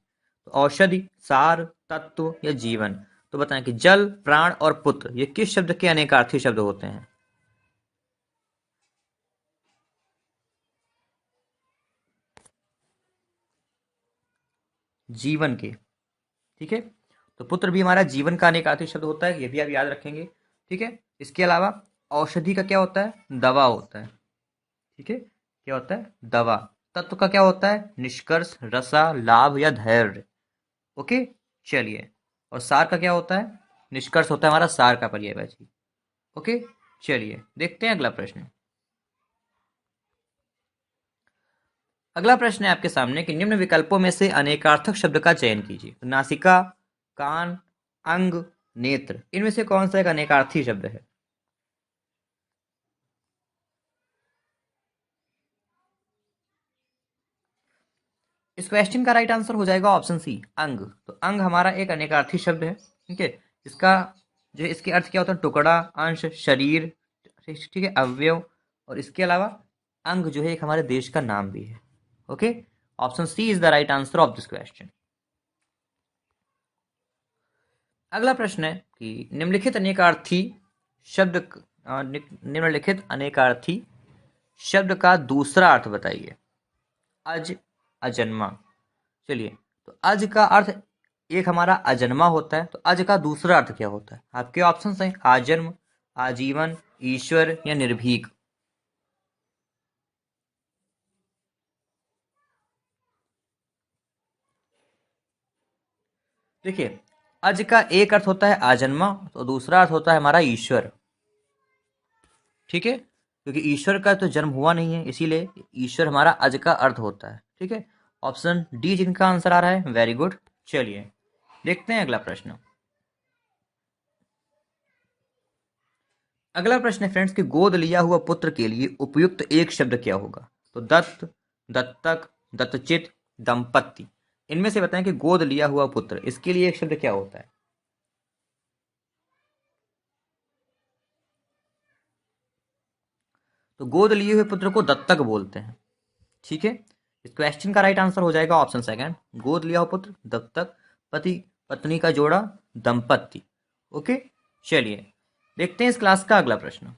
तो औषधि, सार, तत्व या जीवन। तो बताएं कि जल, प्राण और पुत्र ये किस शब्द के अनेकार्थी शब्द होते हैं? जीवन के। ठीक है, तो पुत्र भी हमारा जीवन का अनेकार्थी शब्द होता है, ये भी आप याद रखेंगे। ठीक है, इसके अलावा औषधि का क्या होता है? दवा होता है। ठीक है, क्या होता है? दवा। तत्व का क्या होता है? निष्कर्ष, रसा, लाभ या धैर्य। ओके, चलिए, और सार का क्या होता है? निष्कर्ष होता है हमारा सार का पर्यायवाची। ओके, चलिए देखते हैं अगला प्रश्न। अगला प्रश्न है आपके सामने कि निम्न विकल्पों में से अनेकार्थक शब्द का चयन कीजिए। तो नासिका, कान, अंग, नेत्र, इनमें से कौन सा एक अनेकार्थी शब्द है? इस क्वेश्चन का राइट आंसर हो जाएगा ऑप्शन सी, अंग। तो अंग हमारा एक अनेकार्थी शब्द है। ठीक है, इसका जो है इसके अर्थ क्या होता है? टुकड़ा, अंश, शरीर, ठीक है, अवयव। और इसके अलावा अंग जो है एक हमारे देश का नाम भी है। Okay, option C is the right answer of this question. अगला प्रश्न है कि निम्नलिखित अनेकार्थी शब्द निम्नलिखित अनेकार्थी शब्द का दूसरा अर्थ बताइए। अज, अजन्मा। चलिए, तो अज का अर्थ एक हमारा अजन्मा होता है, तो अज का दूसरा अर्थ क्या होता है? आपके ऑप्शन हैं आजन्म, आजीवन, ईश्वर या निर्भीक। देखिए, अज का एक अर्थ होता है आजन्मा, तो दूसरा अर्थ होता है हमारा ईश्वर। ठीक है, क्योंकि ईश्वर का तो जन्म हुआ नहीं है, इसीलिए ईश्वर हमारा अज का अर्थ होता है। ठीक है, ऑप्शन डी जिनका आंसर आ रहा है, वेरी गुड। चलिए देखते हैं अगला प्रश्न। अगला प्रश्न है फ्रेंड्स कि गोद लिया हुआ पुत्र के लिए उपयुक्त एक शब्द क्या होगा? तो दत्त, दत्तक, दत्तचित, दंपत्ति, इनमें से बताएं कि गोद लिया हुआ पुत्र, इसके लिए एक शब्द क्या होता है? तो गोद लिए हुए पुत्र को दत्तक बोलते हैं। ठीक है, इस क्वेश्चन का राइट आंसर हो जाएगा ऑप्शन सेकंड, गोद लिया हुआ पुत्र, दत्तक, पति पत्नी का जोड़ा, दंपत्ति। ओके, चलिए देखते हैं इस क्लास का अगला प्रश्न।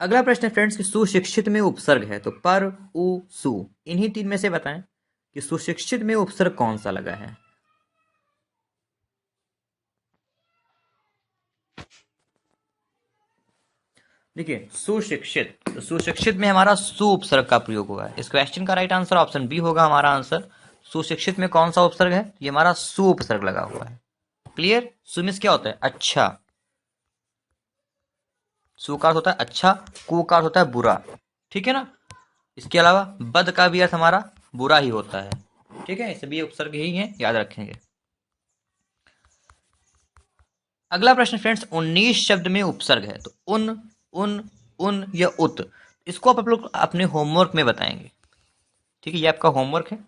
अगला प्रश्न है फ्रेंड्स कि सुशिक्षित में उपसर्ग है, तो पर, उ, सु, इन्हीं तीन में से बताएं कि सुशिक्षित में उपसर्ग कौन सा लगा है? देखिए, सुशिक्षित, तो सुशिक्षित में हमारा सु उपसर्ग का प्रयोग हुआ है। इस क्वेश्चन का राइट आंसर ऑप्शन बी होगा हमारा आंसर। सुशिक्षित में कौन सा उपसर्ग है? ये हमारा सु उपसर्ग लगा हुआ है। क्लियर? सुमिस क्या होता है? अच्छा। सु का अर्थ होता है अच्छा, कु का अर्थ होता है बुरा। ठीक है ना? इसके अलावा बद का भी अर्थ हमारा बुरा ही होता है। ठीक है, सभी उपसर्ग ही हैं, याद रखेंगे। अगला प्रश्न फ्रेंड्स, 19 शब्द में उपसर्ग है, तो उन या उत, इसको आप लोग अपने होमवर्क में बताएंगे। ठीक है, ये आपका होमवर्क है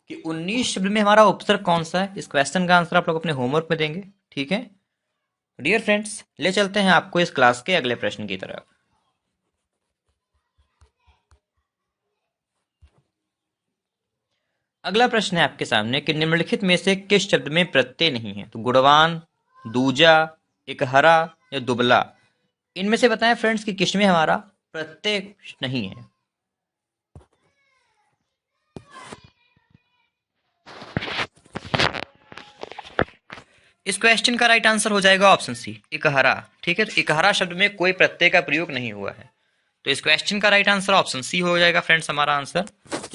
कि 19 शब्द में हमारा उपसर्ग कौन सा है। इस क्वेश्चन का आंसर आप लोग अपने होमवर्क में देंगे। ठीक है डियर फ्रेंड्स, ले चलते हैं आपको इस क्लास के अगले प्रश्न की तरफ। अगला प्रश्न है आपके सामने कि निम्नलिखित में से किस शब्द में प्रत्यय नहीं है? तो गुणवान, दूजा, एकहरा या दुबला, इनमें से बताएं फ्रेंड्स कि किसमें हमारा प्रत्यय नहीं है। इस क्वेश्चन का राइट आंसर हो जाएगा ऑप्शन सी, इकहरा। ठीक है, तो इकहरा शब्द में कोई प्रत्यय का प्रयोग नहीं हुआ है, तो इस क्वेश्चन का राइट आंसर ऑप्शन सी हो जाएगा फ्रेंड्स हमारा आंसर।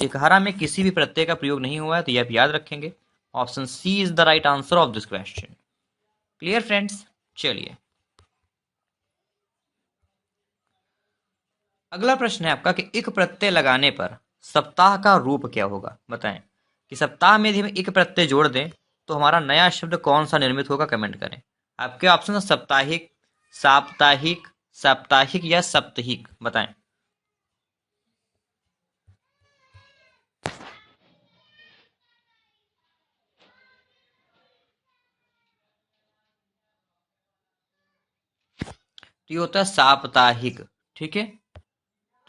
इकहरा में किसी भी प्रत्यय का प्रयोग नहीं हुआ है, तो ये आप याद रखेंगे। Option C is the right answer of this question. Clear friends? चलिए अगला प्रश्न है आपका कि इक प्रत्यय लगाने पर सप्ताह का रूप क्या होगा? बताएं कि सप्ताह में यदि हम इक प्रत्यय जोड़ दें तो हमारा नया शब्द कौन सा निर्मित होगा? कमेंट करें। आपके ऑप्शन है साप्ताहिक, साप्ताहिक, साप्ताहिक या सप्ताहिक, बताएं। तो ये होता है साप्ताहिक। ठीक है,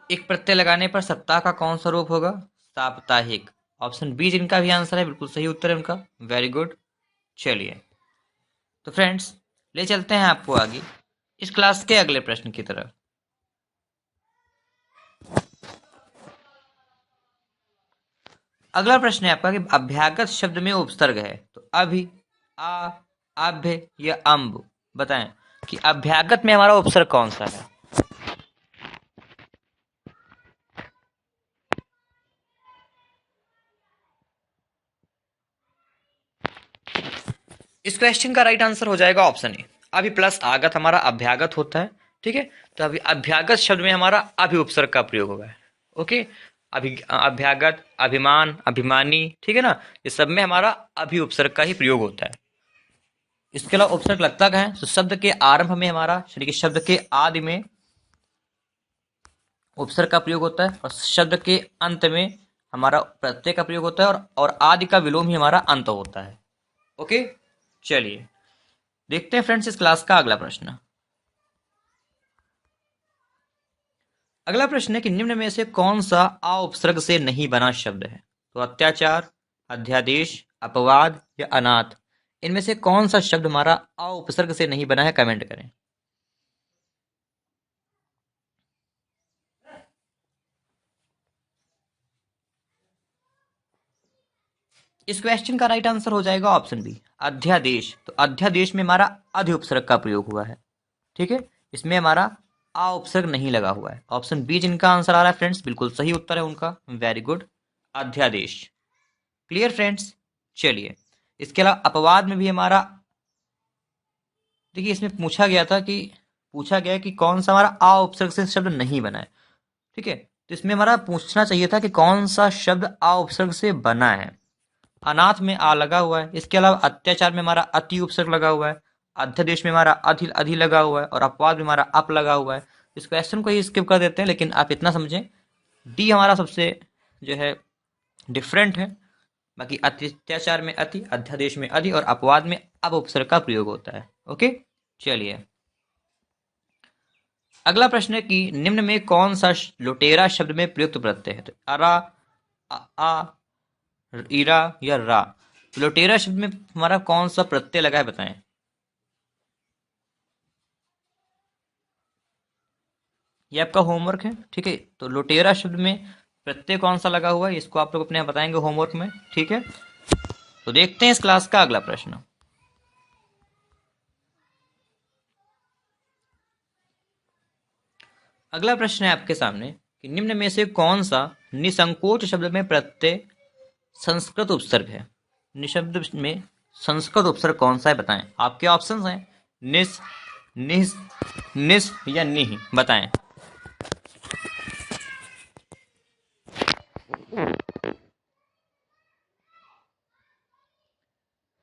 एक प्रत्यय लगाने पर सप्ताह का कौन सा रूप होगा? साप्ताहिक। ऑप्शन बी जिनका भी आंसर है बिल्कुल सही उत्तर है उनका, वेरी गुड। चलिए तो फ्रेंड्स, ले चलते हैं आपको आगे इस क्लास के अगले प्रश्न की तरफ। अगला प्रश्न है आपका कि अभ्यागत शब्द में उपसर्ग है, तो अभि, आ, आभ्य या अम्ब, बताएं कि अभ्यागत में हमारा उपसर्ग कौन सा है? इस क्वेश्चन का राइट आंसर हो जाएगा ऑप्शन ए। अभी प्लस आगत हमारा अभ्यागत होता है, ठीक है। तो अभी अभ्यागत शब्द में हमारा अभि उपसर्ग का प्रयोग होगा। ओके, अभ्यागत, अभिमान, अभिमानी, ठीक है ना, ये सब में हमारा अभि उपसर्ग का ही प्रयोग होता है। इसके अलावा उपसर्ग लगता क्या है, तो शब्द के आरंभ में हमारा यानी कि शब्द के आदि में उपसर्ग का प्रयोग होता है, और शब्द के अंत में हमारा प्रत्यय का प्रयोग होता है, और आदि का विलोम ही हमारा अंत होता है। ओके, चलिए देखते हैं फ्रेंड्स इस क्लास का अगला प्रश्न। अगला प्रश्न है कि निम्न में से कौन सा आ उपसर्ग से नहीं बना शब्द है। तो अत्याचार, अध्यादेश, अपवाद या अनाथ, इनमें से कौन सा शब्द हमारा आ उपसर्ग से नहीं बना है, कमेंट करें। इस क्वेश्चन का राइट आंसर हो जाएगा ऑप्शन बी, अध्यादेश। तो अध्यादेश में हमारा अधि उपसर्ग का प्रयोग हुआ है, ठीक है, इसमें हमारा आ उपसर्ग नहीं लगा हुआ है। ऑप्शन बी जिनका आंसर आ रहा है फ्रेंड्स, बिल्कुल सही उत्तर है उनका, वेरी गुड, अध्यादेश। क्लियर फ्रेंड्स, चलिए इसके अलावा अपवाद में भी हमारा, देखिए इसमें पूछा गया है कि कौन सा हमारा आ उपसर्ग से शब्द नहीं बना है, ठीक है। तो इसमें हमारा पूछना चाहिए था कि कौन सा शब्द आ उपसर्ग से बना है। अनाथ में आ लगा हुआ है, इसके अलावा अत्याचार में हमारा अति उपसर्ग लगा हुआ है, अध्यादेश में हमारा अधि अधि लगा हुआ है, और अपवाद में हमारा अप लगा हुआ है। इस क्वेश्चन को ही स्किप कर देते हैं, लेकिन आप इतना समझें डी हमारा सबसे जो है डिफरेंट है। बाकी अत्याचार में अति, अध्यादेश में अधि, और अपवाद में अब उपसर्ग का प्रयोग होता है। ओके, चलिए अगला प्रश्न है कि निम्न में कौन सा लुटेरा शब्द में प्रयुक्त प्रत्यय है। तो अरा, आ, इरा या रा, तो लुटेरा शब्द में हमारा कौन सा प्रत्यय लगा है, बताएं। ये आपका होमवर्क है, ठीक है। तो लुटेरा शब्द में प्रत्यय कौन सा लगा हुआ है, इसको आप लोग अपने यहाँ बताएंगे होमवर्क में, ठीक है। तो देखते हैं इस क्लास का अगला प्रश्न। अगला प्रश्न है आपके सामने कि निम्न में से कौन सा निसंकोच शब्द में प्रत्यय संस्कृत उपसर्ग है। निशब्द में संस्कृत उपसर्ग कौन सा है, बताएं। आपके ऑप्शंस हैं निस, निस, निस या निह, बताएं।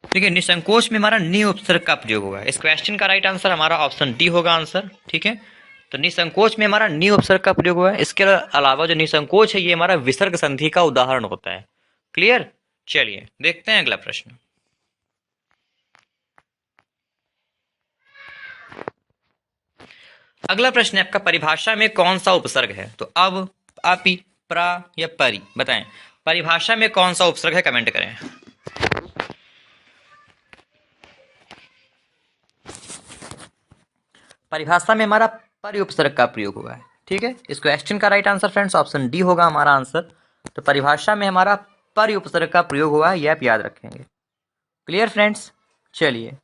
ठीक है, निसंकोच में हमारा नि उपसर्ग का प्रयोग होगा। इस क्वेश्चन का राइट आंसर हमारा ऑप्शन डी होगा आंसर, ठीक है। तो निसंकोच में हमारा नि उपसर्ग का प्रयोग हुआ है। इसके अलावा जो निसंकोच है ये हमारा विसर्ग संधि का उदाहरण होता है। क्लियर, चलिए देखते हैं अगला प्रश्न। अगला प्रश्न है आपका, परिभाषा में कौन सा उपसर्ग है। तो अब, अपि, प्रा या परि, बताएं। परिभाषा में कौन सा उपसर्ग है, कमेंट करें। परिभाषा में हमारा परि उपसर्ग का प्रयोग हुआ है, ठीक है। इस क्वेश्चन का right answer friends option D होगा हमारा आंसर। तो परिभाषा में हमारा परि उपसर्ग का प्रयोग हुआ है, यह आप याद रखेंगे। क्लियर फ्रेंड्स, चलिए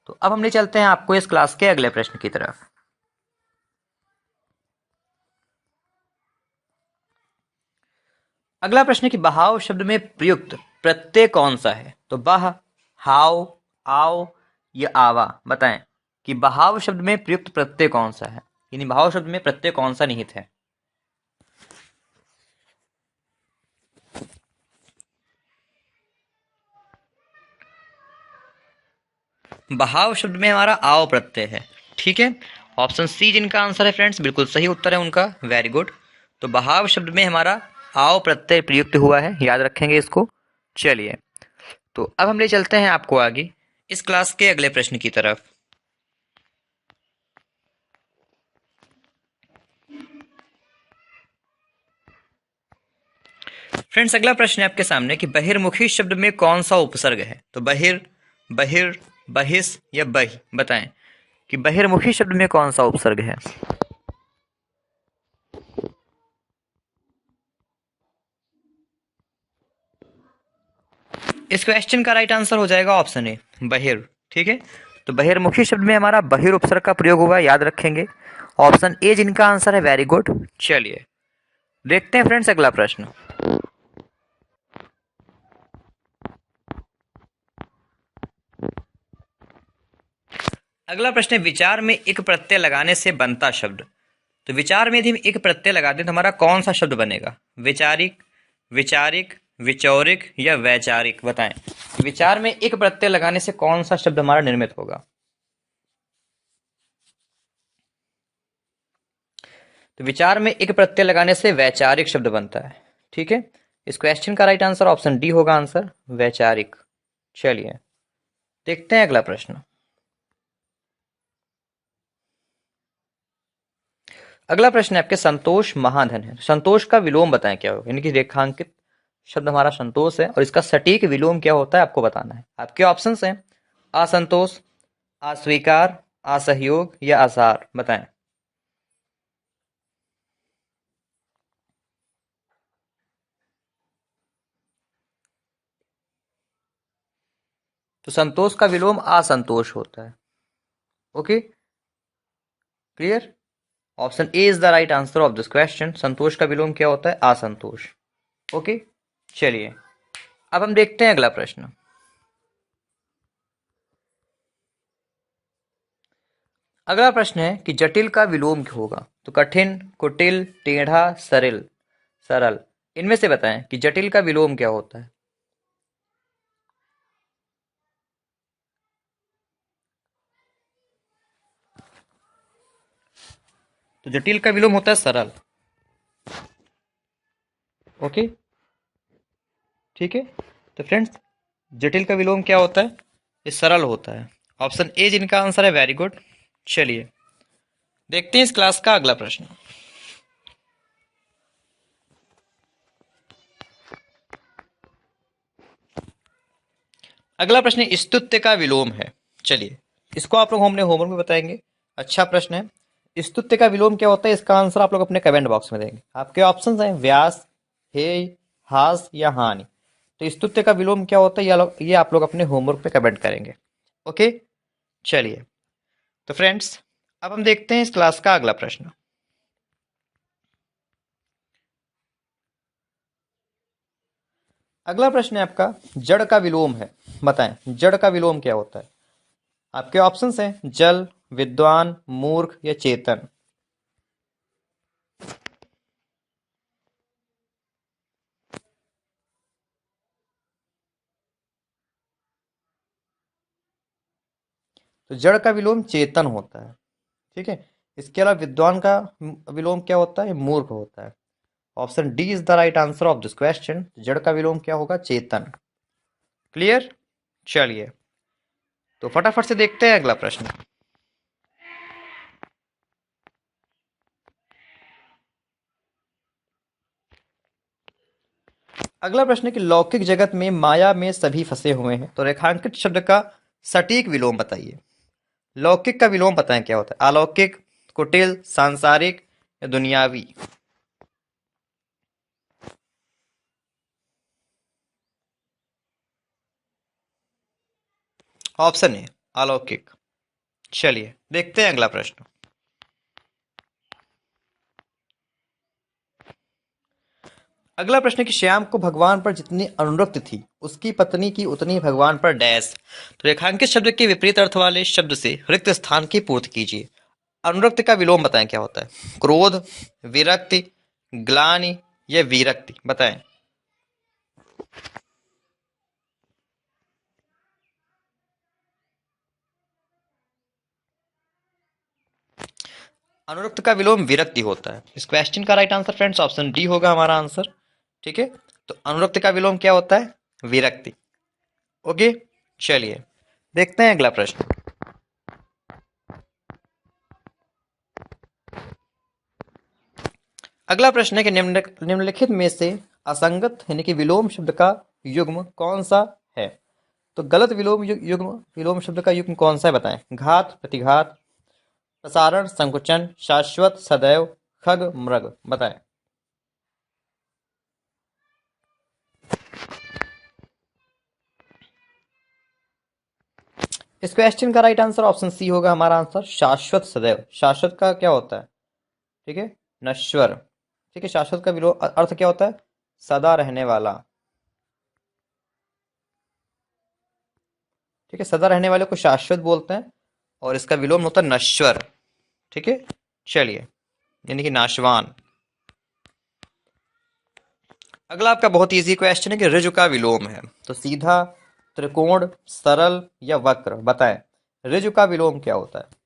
तो अब हम ले चलते हैं आपको इस क्लास के अगले प्रश्न की तरफ। अगला प्रश्न है कि बहाव शब्द में प्रयुक्त प्रत्यय कौन सा है। तो बह, हाव, आओ या आवा, बताएं कि बहाव शब्द में प्रयुक्त प्रत्यय कौन सा है, यानी बहाव शब्द में प्रत्यय कौन सा निहित है। बहाव शब्द में हमारा आओ प्रत्यय है, ठीक है। ऑप्शन सी जिनका आंसर है फ्रेंड्स, बिल्कुल सही उत्तर है उनका, वेरी गुड। तो बहाव शब्द में हमारा आओ प्रत्यय प्रयुक्त हुआ है, याद रखेंगे इसको। चलिए तो अब हम ले चलते हैं आपको आगे इस क्लास के अगले प्रश्न की तरफ। फ्रेंड्स अगला प्रश्न है आपके सामने कि बहिर्मुखी शब्द में कौन सा उपसर्ग है। तो बहिर, बहिर, बहिस या बहि, बताएं कि बहिर्मुखी शब्द में कौन सा उपसर्ग है। इस क्वेश्चन का राइट आंसर हो जाएगा ऑप्शन ए, बहिर, ठीक है। तो बहिर्मुखी शब्द में हमारा बहिर उपसर्ग का प्रयोग हुआ, याद रखेंगे। ऑप्शन ए जिनका आंसर है, वेरी गुड। चलिए देखते हैं फ्रेंड्स अगला प्रश्न। अगला प्रश्न है, विचार में एक प्रत्यय लगाने से बनता शब्द। तो विचार में यदि हम एक प्रत्यय लगा दें तो हमारा कौन सा शब्द बनेगा? विचारिक, विचारिक, विचौरिक या वैचारिक? बताएं। विचार में एक प्रत्यय लगाने से कौन सा शब्द हमारा निर्मित होगा? तो विचार में एक प्रत्यय लगाने से वैचारिक शब्द बनता है। ठीक है, इस क्वेश्चन का राइट आंसर ऑप्शन डी होगा, आंसर वैचारिक। चलिए देखते हैं अगला प्रश्न। अगला प्रश्न है आपके, संतोष महाधन है। संतोष का विलोम बताएं क्या होगा? यानी कि रेखांकित शब्द हमारा संतोष है और इसका सटीक विलोम क्या होता है आपको बताना है। आपके ऑप्शंस हैं असंतोष, अस्वीकार, असहयोग या आसार। बताएं। तो संतोष का विलोम असंतोष होता है। Okay, clear? Option A is the right answer of this question. संतोष का विलोम क्या होता है? असंतोष। ओके, चलिए अब हम देखते हैं अगला प्रश्न। अगला प्रश्न है कि जटिल का विलोम क्या होगा? तो कठिन, कुटिल, टेढ़ा, सरल, सरल, इनमें से बताएं कि जटिल का विलोम क्या होता है। तो जटिल का विलोम होता है सरल। ओके, ठीक है। तो फ्रेंड्स, जटिल का विलोम क्या होता है? ये सरल होता है। ऑप्शन ए जिनका आंसर है, वेरी गुड। चलिए देखते हैं इस क्लास का अगला प्रश्न। अगला प्रश्न स्तुत्य का विलोम है। चलिए इसको आप लोग हमने होमवर्क में बताएंगे। अच्छा प्रश्न है। स्तुत्य का विलोम क्या होता है? इसका आंसर आप लोग अपने कमेंट बॉक्स में देंगे। आपके ऑप्शंस हैं व्यास, हेय, हास या हानि। तो स्तुत्य का विलोम क्या होता है ये आप लोग अपने होमवर्क पे कमेंट करेंगे। ओके, चलिए तो फ्रेंड्स अब हम देखते हैं इस क्लास का अगला प्रश्न। अगला प्रश्न है आपका, जड़ का विलोम है। बताएं जड़ का विलोम क्या होता है? आपके ऑप्शंस हैं जल, विद्वान, मूर्ख या चेतन। तो जड़ का विलोम चेतन होता है। ठीक है, इसके अलावा विद्वान का विलोम क्या होता है? मूर्ख होता है। Option D is the right answer of this question. जड़ का विलोम क्या होगा? चेतन। क्लियर? चलिए तो फटाफट से देखते हैं अगला प्रश्न। अगला प्रश्न है कि लौकिक जगत में माया में सभी फंसे हुए हैं। तो रेखांकित शब्द का सटीक विलोम बताइए। लौकिक का विलोम बताएं क्या होता है? अलौकिक, कुटिल, सांसारिक या दुनियावी। ऑप्शन ए अलौकिक। चलिए देखते हैं अगला प्रश्न। अगला प्रश्न है कि श्याम को भगवान पर जितनी अनुरक्ति थी उसकी पत्नी की उतनी भगवान पर डैश। तो रेखांकित शब्द के विपरीत अर्थ वाले शब्द से रिक्त स्थान की पूर्ति कीजिए। अनुरक्ति का विलोम बताएं क्या होता है? क्रोध, विरक्ति, ग्लानि या विरक्ति। बताएं। अनुरक्त का विलोम विरक्ति होता है। इस क्वेश्चन का right answer friends option D होगा हमारा आंसर। ठीक है, तो अनुरक्त का विलोम क्या होता है? विरक्ति। ओके, चलिए देखते हैं अगला प्रश्न। अगला प्रश्न है कि निम्नलिखित में से असंगत यानी कि विलोम शब्द का युग्म कौन सा है? तो गलत युग्म विलोम शब्द का युग्म कौन सा है? बताएं। घात, प्रतिघात, प्रसारण, संकुचन, शाश्वत, सदैव, खग, मृग। बताएं। इस क्वेश्चन का राइट आंसर ऑप्शन सी होगा हमारा आंसर, शाश्वत, सदैव। शाश्वत का क्या होता है? ठीक है, नश्वर। ठीक है, शाश्वत का विलोम अर्थ क्या होता है? सदा रहने वाला। ठीक है, सदा रहने वाले को शाश्वत बोलते हैं और इसका विलोम होता है नश्वर। ठीक है, चलिए, यानी कि नाशवान। अगला आपका बहुत इजी क्वेश्चन है कि ऋजु का विलोम है, तो सीधा, त्रिकोण, सरल या वक्र, बताएं ऋजु का विलोम क्या होता है।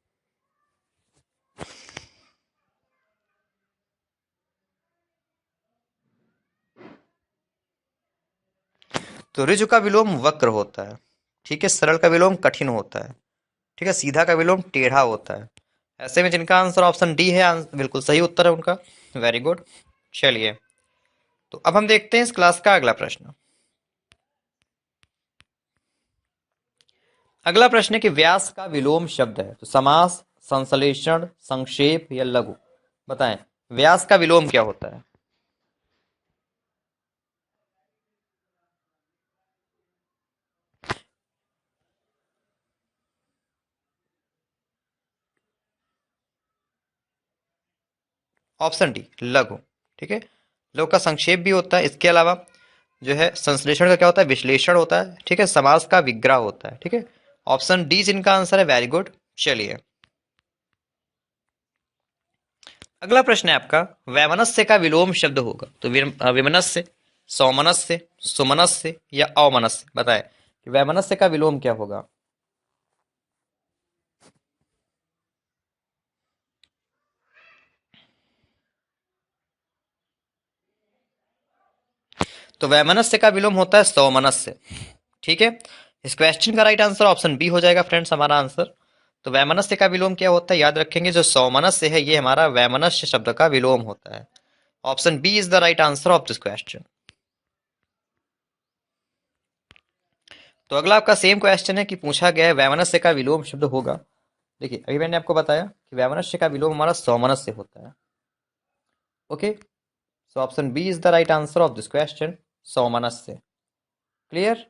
तो ऋजु का विलोम वक्र होता है। ठीक है, सरल का विलोम कठिन होता है। ठीक है, सीधा का विलोम टेढ़ा होता है। ऐसे में जिनका आंसर ऑप्शन डी है, बिल्कुल सही उत्तर है उनका। Very good. चलिए, तो अब हम देखते हैं इस क्लास का अगला प्रश्न। अगला प्रश्न है कि व्यास का विलोम शब्द है, तो समास, संश्लेषण, संक्षेप या लघु, बताएं व्यास का विलोम क्या होता है। ऑप्शन डी, लघु। ठीक है, लघु का संक्षेप भी होता है। इसके अलावा जो है संश्लेषण का क्या होता है, विश्लेषण होता है। ठीक है, समास का विग्रह होता है। ठीक है, ऑप्शन डी जिनका आंसर है। Very good. चलिए, अगला प्रश्न है आपका, वैमनस्य का विलोम शब्द होगा, तो विमनस्य, सौमनस्य, सुमनस्य या अवमनस्य, बताएं कि वैमनस्य का विलोम क्या होगा। तो वैमनस्य का विलोम होता है सौमनस्य। ठीक है, इस क्वेश्चन का राइट आंसर ऑप्शन बी हो जाएगा फ्रेंड्स, हमारा आंसर। तो वैमनस्य का विलोम क्या होता है, याद रखेंगे जो सौमनस्य है ये हमारा वैमनस्य शब्द का विलोम होता है। Option B is the right answer of this question. तो अगला आपका सेम क्वेश्चन है कि पूछा गया है वैमनस्य का विलोम शब्द होगा। देखिए, अभी मैंने आपको बताया कि वैमनस्य का विलोम हमारा सौमनस्य होता है। Okay, so option B is the right answer of this question, सौमनस्य। क्लियर।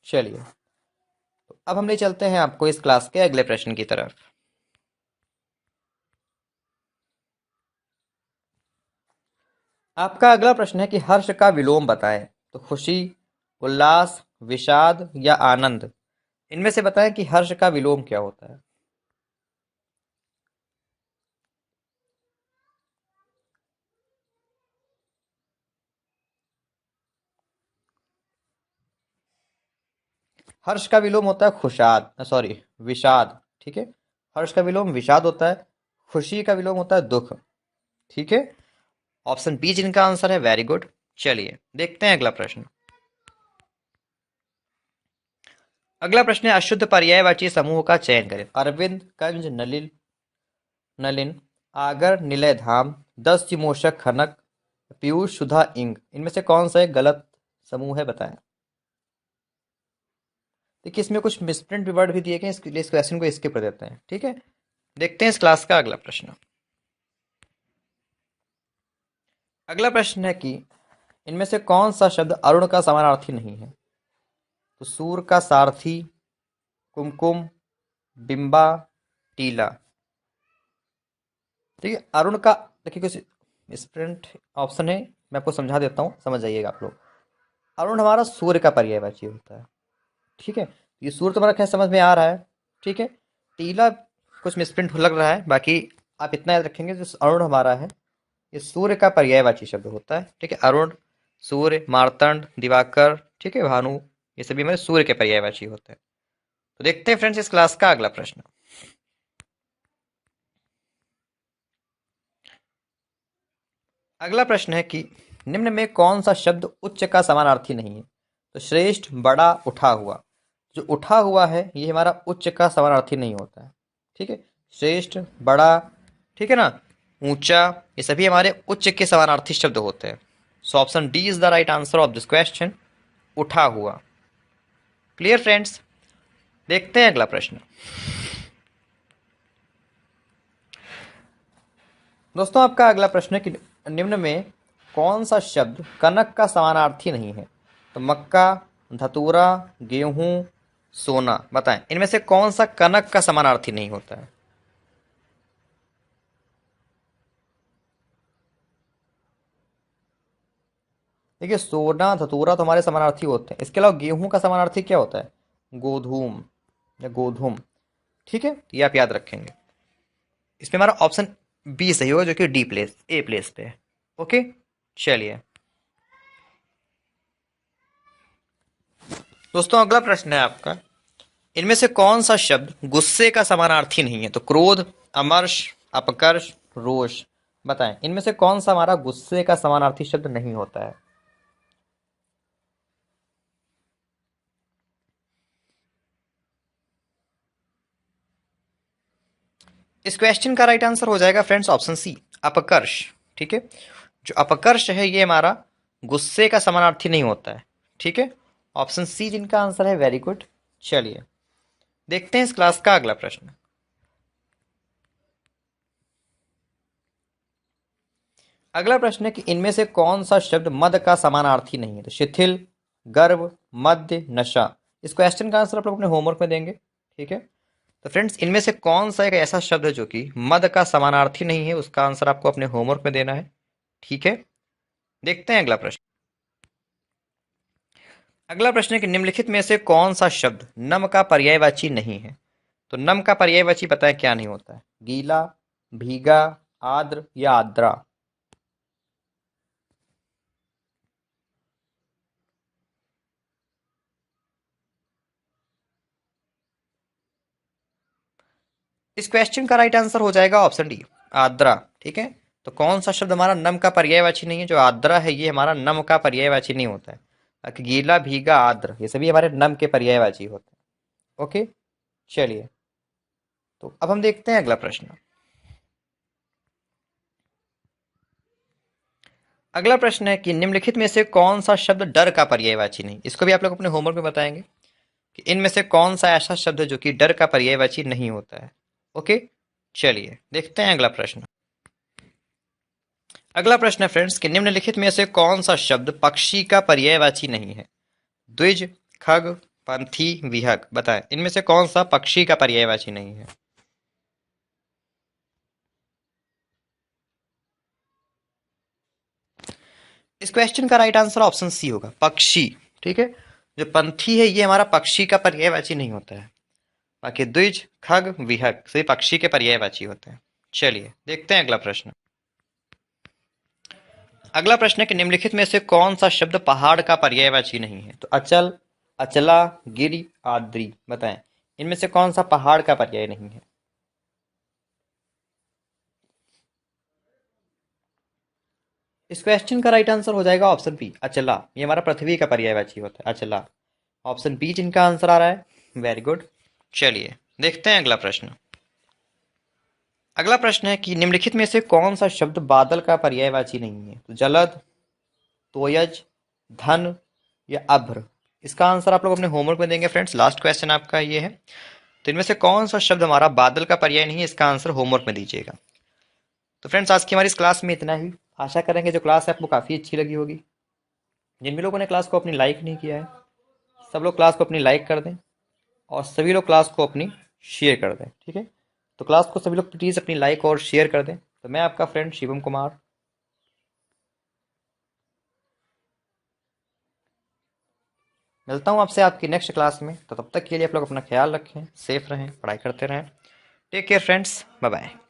चलिए, तो अब हम ले चलते हैं आपको इस क्लास के अगले प्रश्न की तरफ। आपका अगला प्रश्न है कि हर्ष का विलोम बताएं, तो खुशी, उल्लास, विषाद या आनंद, इनमें से बताएं कि हर्ष का विलोम क्या होता है। हर्ष का विलोम होता है खुशाद, सॉरी, विषाद। ठीक है, हर्ष का विलोम विषाद होता है। खुशी का विलोम होता है दुख। ठीक है, ऑप्शन बी जिनका आंसर है। Very good. चलिए, देखते हैं अगला प्रश्न। अगला प्रश्न है अशुद्ध पर्यायवाची समूह का चयन करें। अरविंद, कंज, नलिन, नलिन, आगर, निलय, धाम, दस चिमोशक, खनक, पीयूष, सुधा, इंग, इनमें से कौन सा एक गलत समूह है, बताएं। देखिए, इसमें कुछ मिसप्रिंट वर्ड भी दिए गए हैं, इसके लिए इस क्वेश्चन को स्किप कर देते हैं। ठीक है, देखते हैं इस क्लास का अगला प्रश्न। अगला प्रश्न है कि इनमें से कौन सा शब्द अरुण का समानार्थी नहीं है, तो सूर का सारथी, कुमकुम, बिंबा, टीला। ठीक है, अरुण का, देखिए कुछ स्प्रिंट ऑप्शन है, मैं आपको समझा देता हूँ, समझ जाइएगा आप लोग। अरुण हमारा सूर्य का पर्यायवाची होता है। ठीक है, ये सूर्य तो हमारा खैर समझ में आ रहा है। ठीक है, टीला कुछ मिसप्रिंट लग रहा है, बाकी आप इतना याद रखेंगे जो अरुण हमारा है ये सूर्य का पर्यायवाची शब्द होता है। ठीक है, अरुण, सूर्य, मार्तंड, दिवाकर, ठीक है, भानु, ये सभी हमारे सूर्य के पर्यायवाची होते हैं। तो देखते हैं फ्रेंड्स इस क्लास का अगला प्रश्न। अगला प्रश्न है कि निम्न में कौन सा शब्द उच्च का समानार्थी नहीं है, तो श्रेष्ठ, बड़ा, उठा हुआ। जो उठा हुआ है ये हमारा उच्च का समानार्थी नहीं होता है। ठीक है, श्रेष्ठ, बड़ा, ठीक है ना, ऊंचा, ये सभी हमारे उच्च के समानार्थी शब्द होते हैं। So option D is the right answer of this question, उठा हुआ। क्लियर फ्रेंड्स, देखते हैं अगला प्रश्न। दोस्तों, आपका अगला प्रश्न है कि निम्न में कौन सा शब्द कनक का समानार्थी नहीं है, तो मक्का, धतूरा, गेहूं, सोना, बताएं इनमें से कौन सा कनक का समानार्थी नहीं होता है। देखिए, सोना, धतूरा तो हमारे समानार्थी होते हैं। इसके अलावा गेहूं का समानार्थी क्या होता है, गोधूम या गोधूम। ठीक है, तो ये आप याद रखेंगे। इसमें हमारा ऑप्शन बी सही होगा, जो कि डी प्लेस ए प्लेस पे है। ओके, चलिए दोस्तों, अगला प्रश्न है आपका, इनमें से कौन सा शब्द गुस्से का समानार्थी नहीं है? तो क्रोध, अमर्ष, अपकर्ष, रोष, बताएं इनमें से कौन सा हमारा गुस्से का समानार्थी शब्द नहीं होता है? इस क्वेश्चन का राइट आंसर हो जाएगा फ्रेंड्स ऑप्शन सी, अपकर्ष। ठीक है, जो अपकर्ष है ये हमारा गुस्से का समानार्थी नहीं होता है। ठीक है, ऑप्शन सी जिनका आंसर है, वेरी गुड। चलिए देखते हैं इस क्लास का अगला प्रश्न। अगला प्रश्न है कि इनमें से कौन सा शब्द मद का समानार्थी नहीं है? तो शिथिल, गर्व, मध्य, नशा। इस क्वेश्चन का आंसर आप लोग अपने होमवर्क में देंगे। ठीक है, तो फ्रेंड्स इनमें से कौन सा एक ऐसा शब्द है जो कि मद का समानार्थी नहीं है? उसका आंसर आपको अपने होमवर्क में देना है। ठीक है, देखते हैं अगला प्रश्न। अगला प्रश्न है कि निम्नलिखित में से कौन सा शब्द नम का पर्यायवाची नहीं है? तो नम का पर्यायवाची पता है क्या नहीं होता है? गीला, भीगा, आर्द्र या आर्द्रा। इस क्वेश्चन का राइट आंसर हो जाएगा ऑप्शन डी, आर्द्रा। ठीक है, तो कौन सा शब्द हमारा नम का पर्यायवाची नहीं है? जो आर्द्रा है ये हमारा नम का पर्यायवाची नहीं होता है। बाकी गीला, भीगा, आर्द्र ये सभी हमारे नम के पर्यायवाची होते हैं। ओके, चलिए तो अब हम देखते हैं अगला प्रश्न। अगला प्रश्न है कि निम्नलिखित में से कौन सा शब्द डर का पर्यायवाची नहीं? इसको भी आप लोग अपने होमवर्क में बताएंगे कि इनमें से कौन सा ऐसा शब्द है जो कि डर का पर्यायवाची नहीं होता है। ओके, चलिए देखते हैं अगला प्रश्न। अगला प्रश्न है फ्रेंड्स कि निम्नलिखित में से कौन सा शब्द पक्षी का पर्यायवाची नहीं है? द्विज, खग, पंथी, विहग। बताएं इनमें से कौन सा पक्षी का पर्यायवाची नहीं है? इस क्वेश्चन का राइट आंसर ऑप्शन सी होगा, पक्षी। ठीक है, जो पंथी है ये हमारा पक्षी का पर्यायवाची नहीं होता है। बाकी द्विज, खग, विहग सभी पक्षी के पर्यायवाची होते हैं। चलिए देखते हैं अगला प्रश्न। अगला प्रश्न है कि निम्नलिखित में से कौन सा शब्द पहाड़ का पर्यायवाची नहीं है? तो अचल, अचला, गिरि, आद्री। बताएं इनमें से कौन सा पहाड़ का पर्याय नहीं है? इस क्वेश्चन का राइट आंसर हो जाएगा ऑप्शन बी, अचला। ये हमारा पृथ्वी का पर्यायवाची होता है, अचला। ऑप्शन बी जिनका आंसर आ रहा है, वेरी गुड। चलिए देखते हैं अगला प्रश्न। अगला प्रश्न है कि निम्नलिखित में से कौन सा शब्द बादल का पर्यायवाची नहीं है? तो जलद, तोयज, धन या अभ्र। इसका आंसर आप लोग अपने होमवर्क में देंगे फ्रेंड्स। लास्ट क्वेश्चन आपका ये है, तो इनमें से कौन सा शब्द हमारा बादल का पर्याय नहीं है? इसका आंसर होमवर्क में दीजिएगा। तो फ्रेंड्स आज की हमारी इस क्लास में इतना ही। आशा करेंगे जो क्लास है आपको काफ़ी अच्छी लगी होगी। जिन भी लोगों ने क्लास को अपनी लाइक नहीं किया है, सब लोग क्लास को अपनी लाइक कर दें और सभी लोग क्लास को अपनी शेयर कर दें। ठीक है, तो क्लास को सभी लोग प्लीज़ अपनी लाइक और शेयर कर दें। तो मैं आपका फ्रेंड शिवम कुमार मिलता हूँ आपसे आपकी नेक्स्ट क्लास में। तो तब तक के लिए आप लोग अपना ख्याल रखें, सेफ रहें, पढ़ाई करते रहें। Take care friends, bye bye.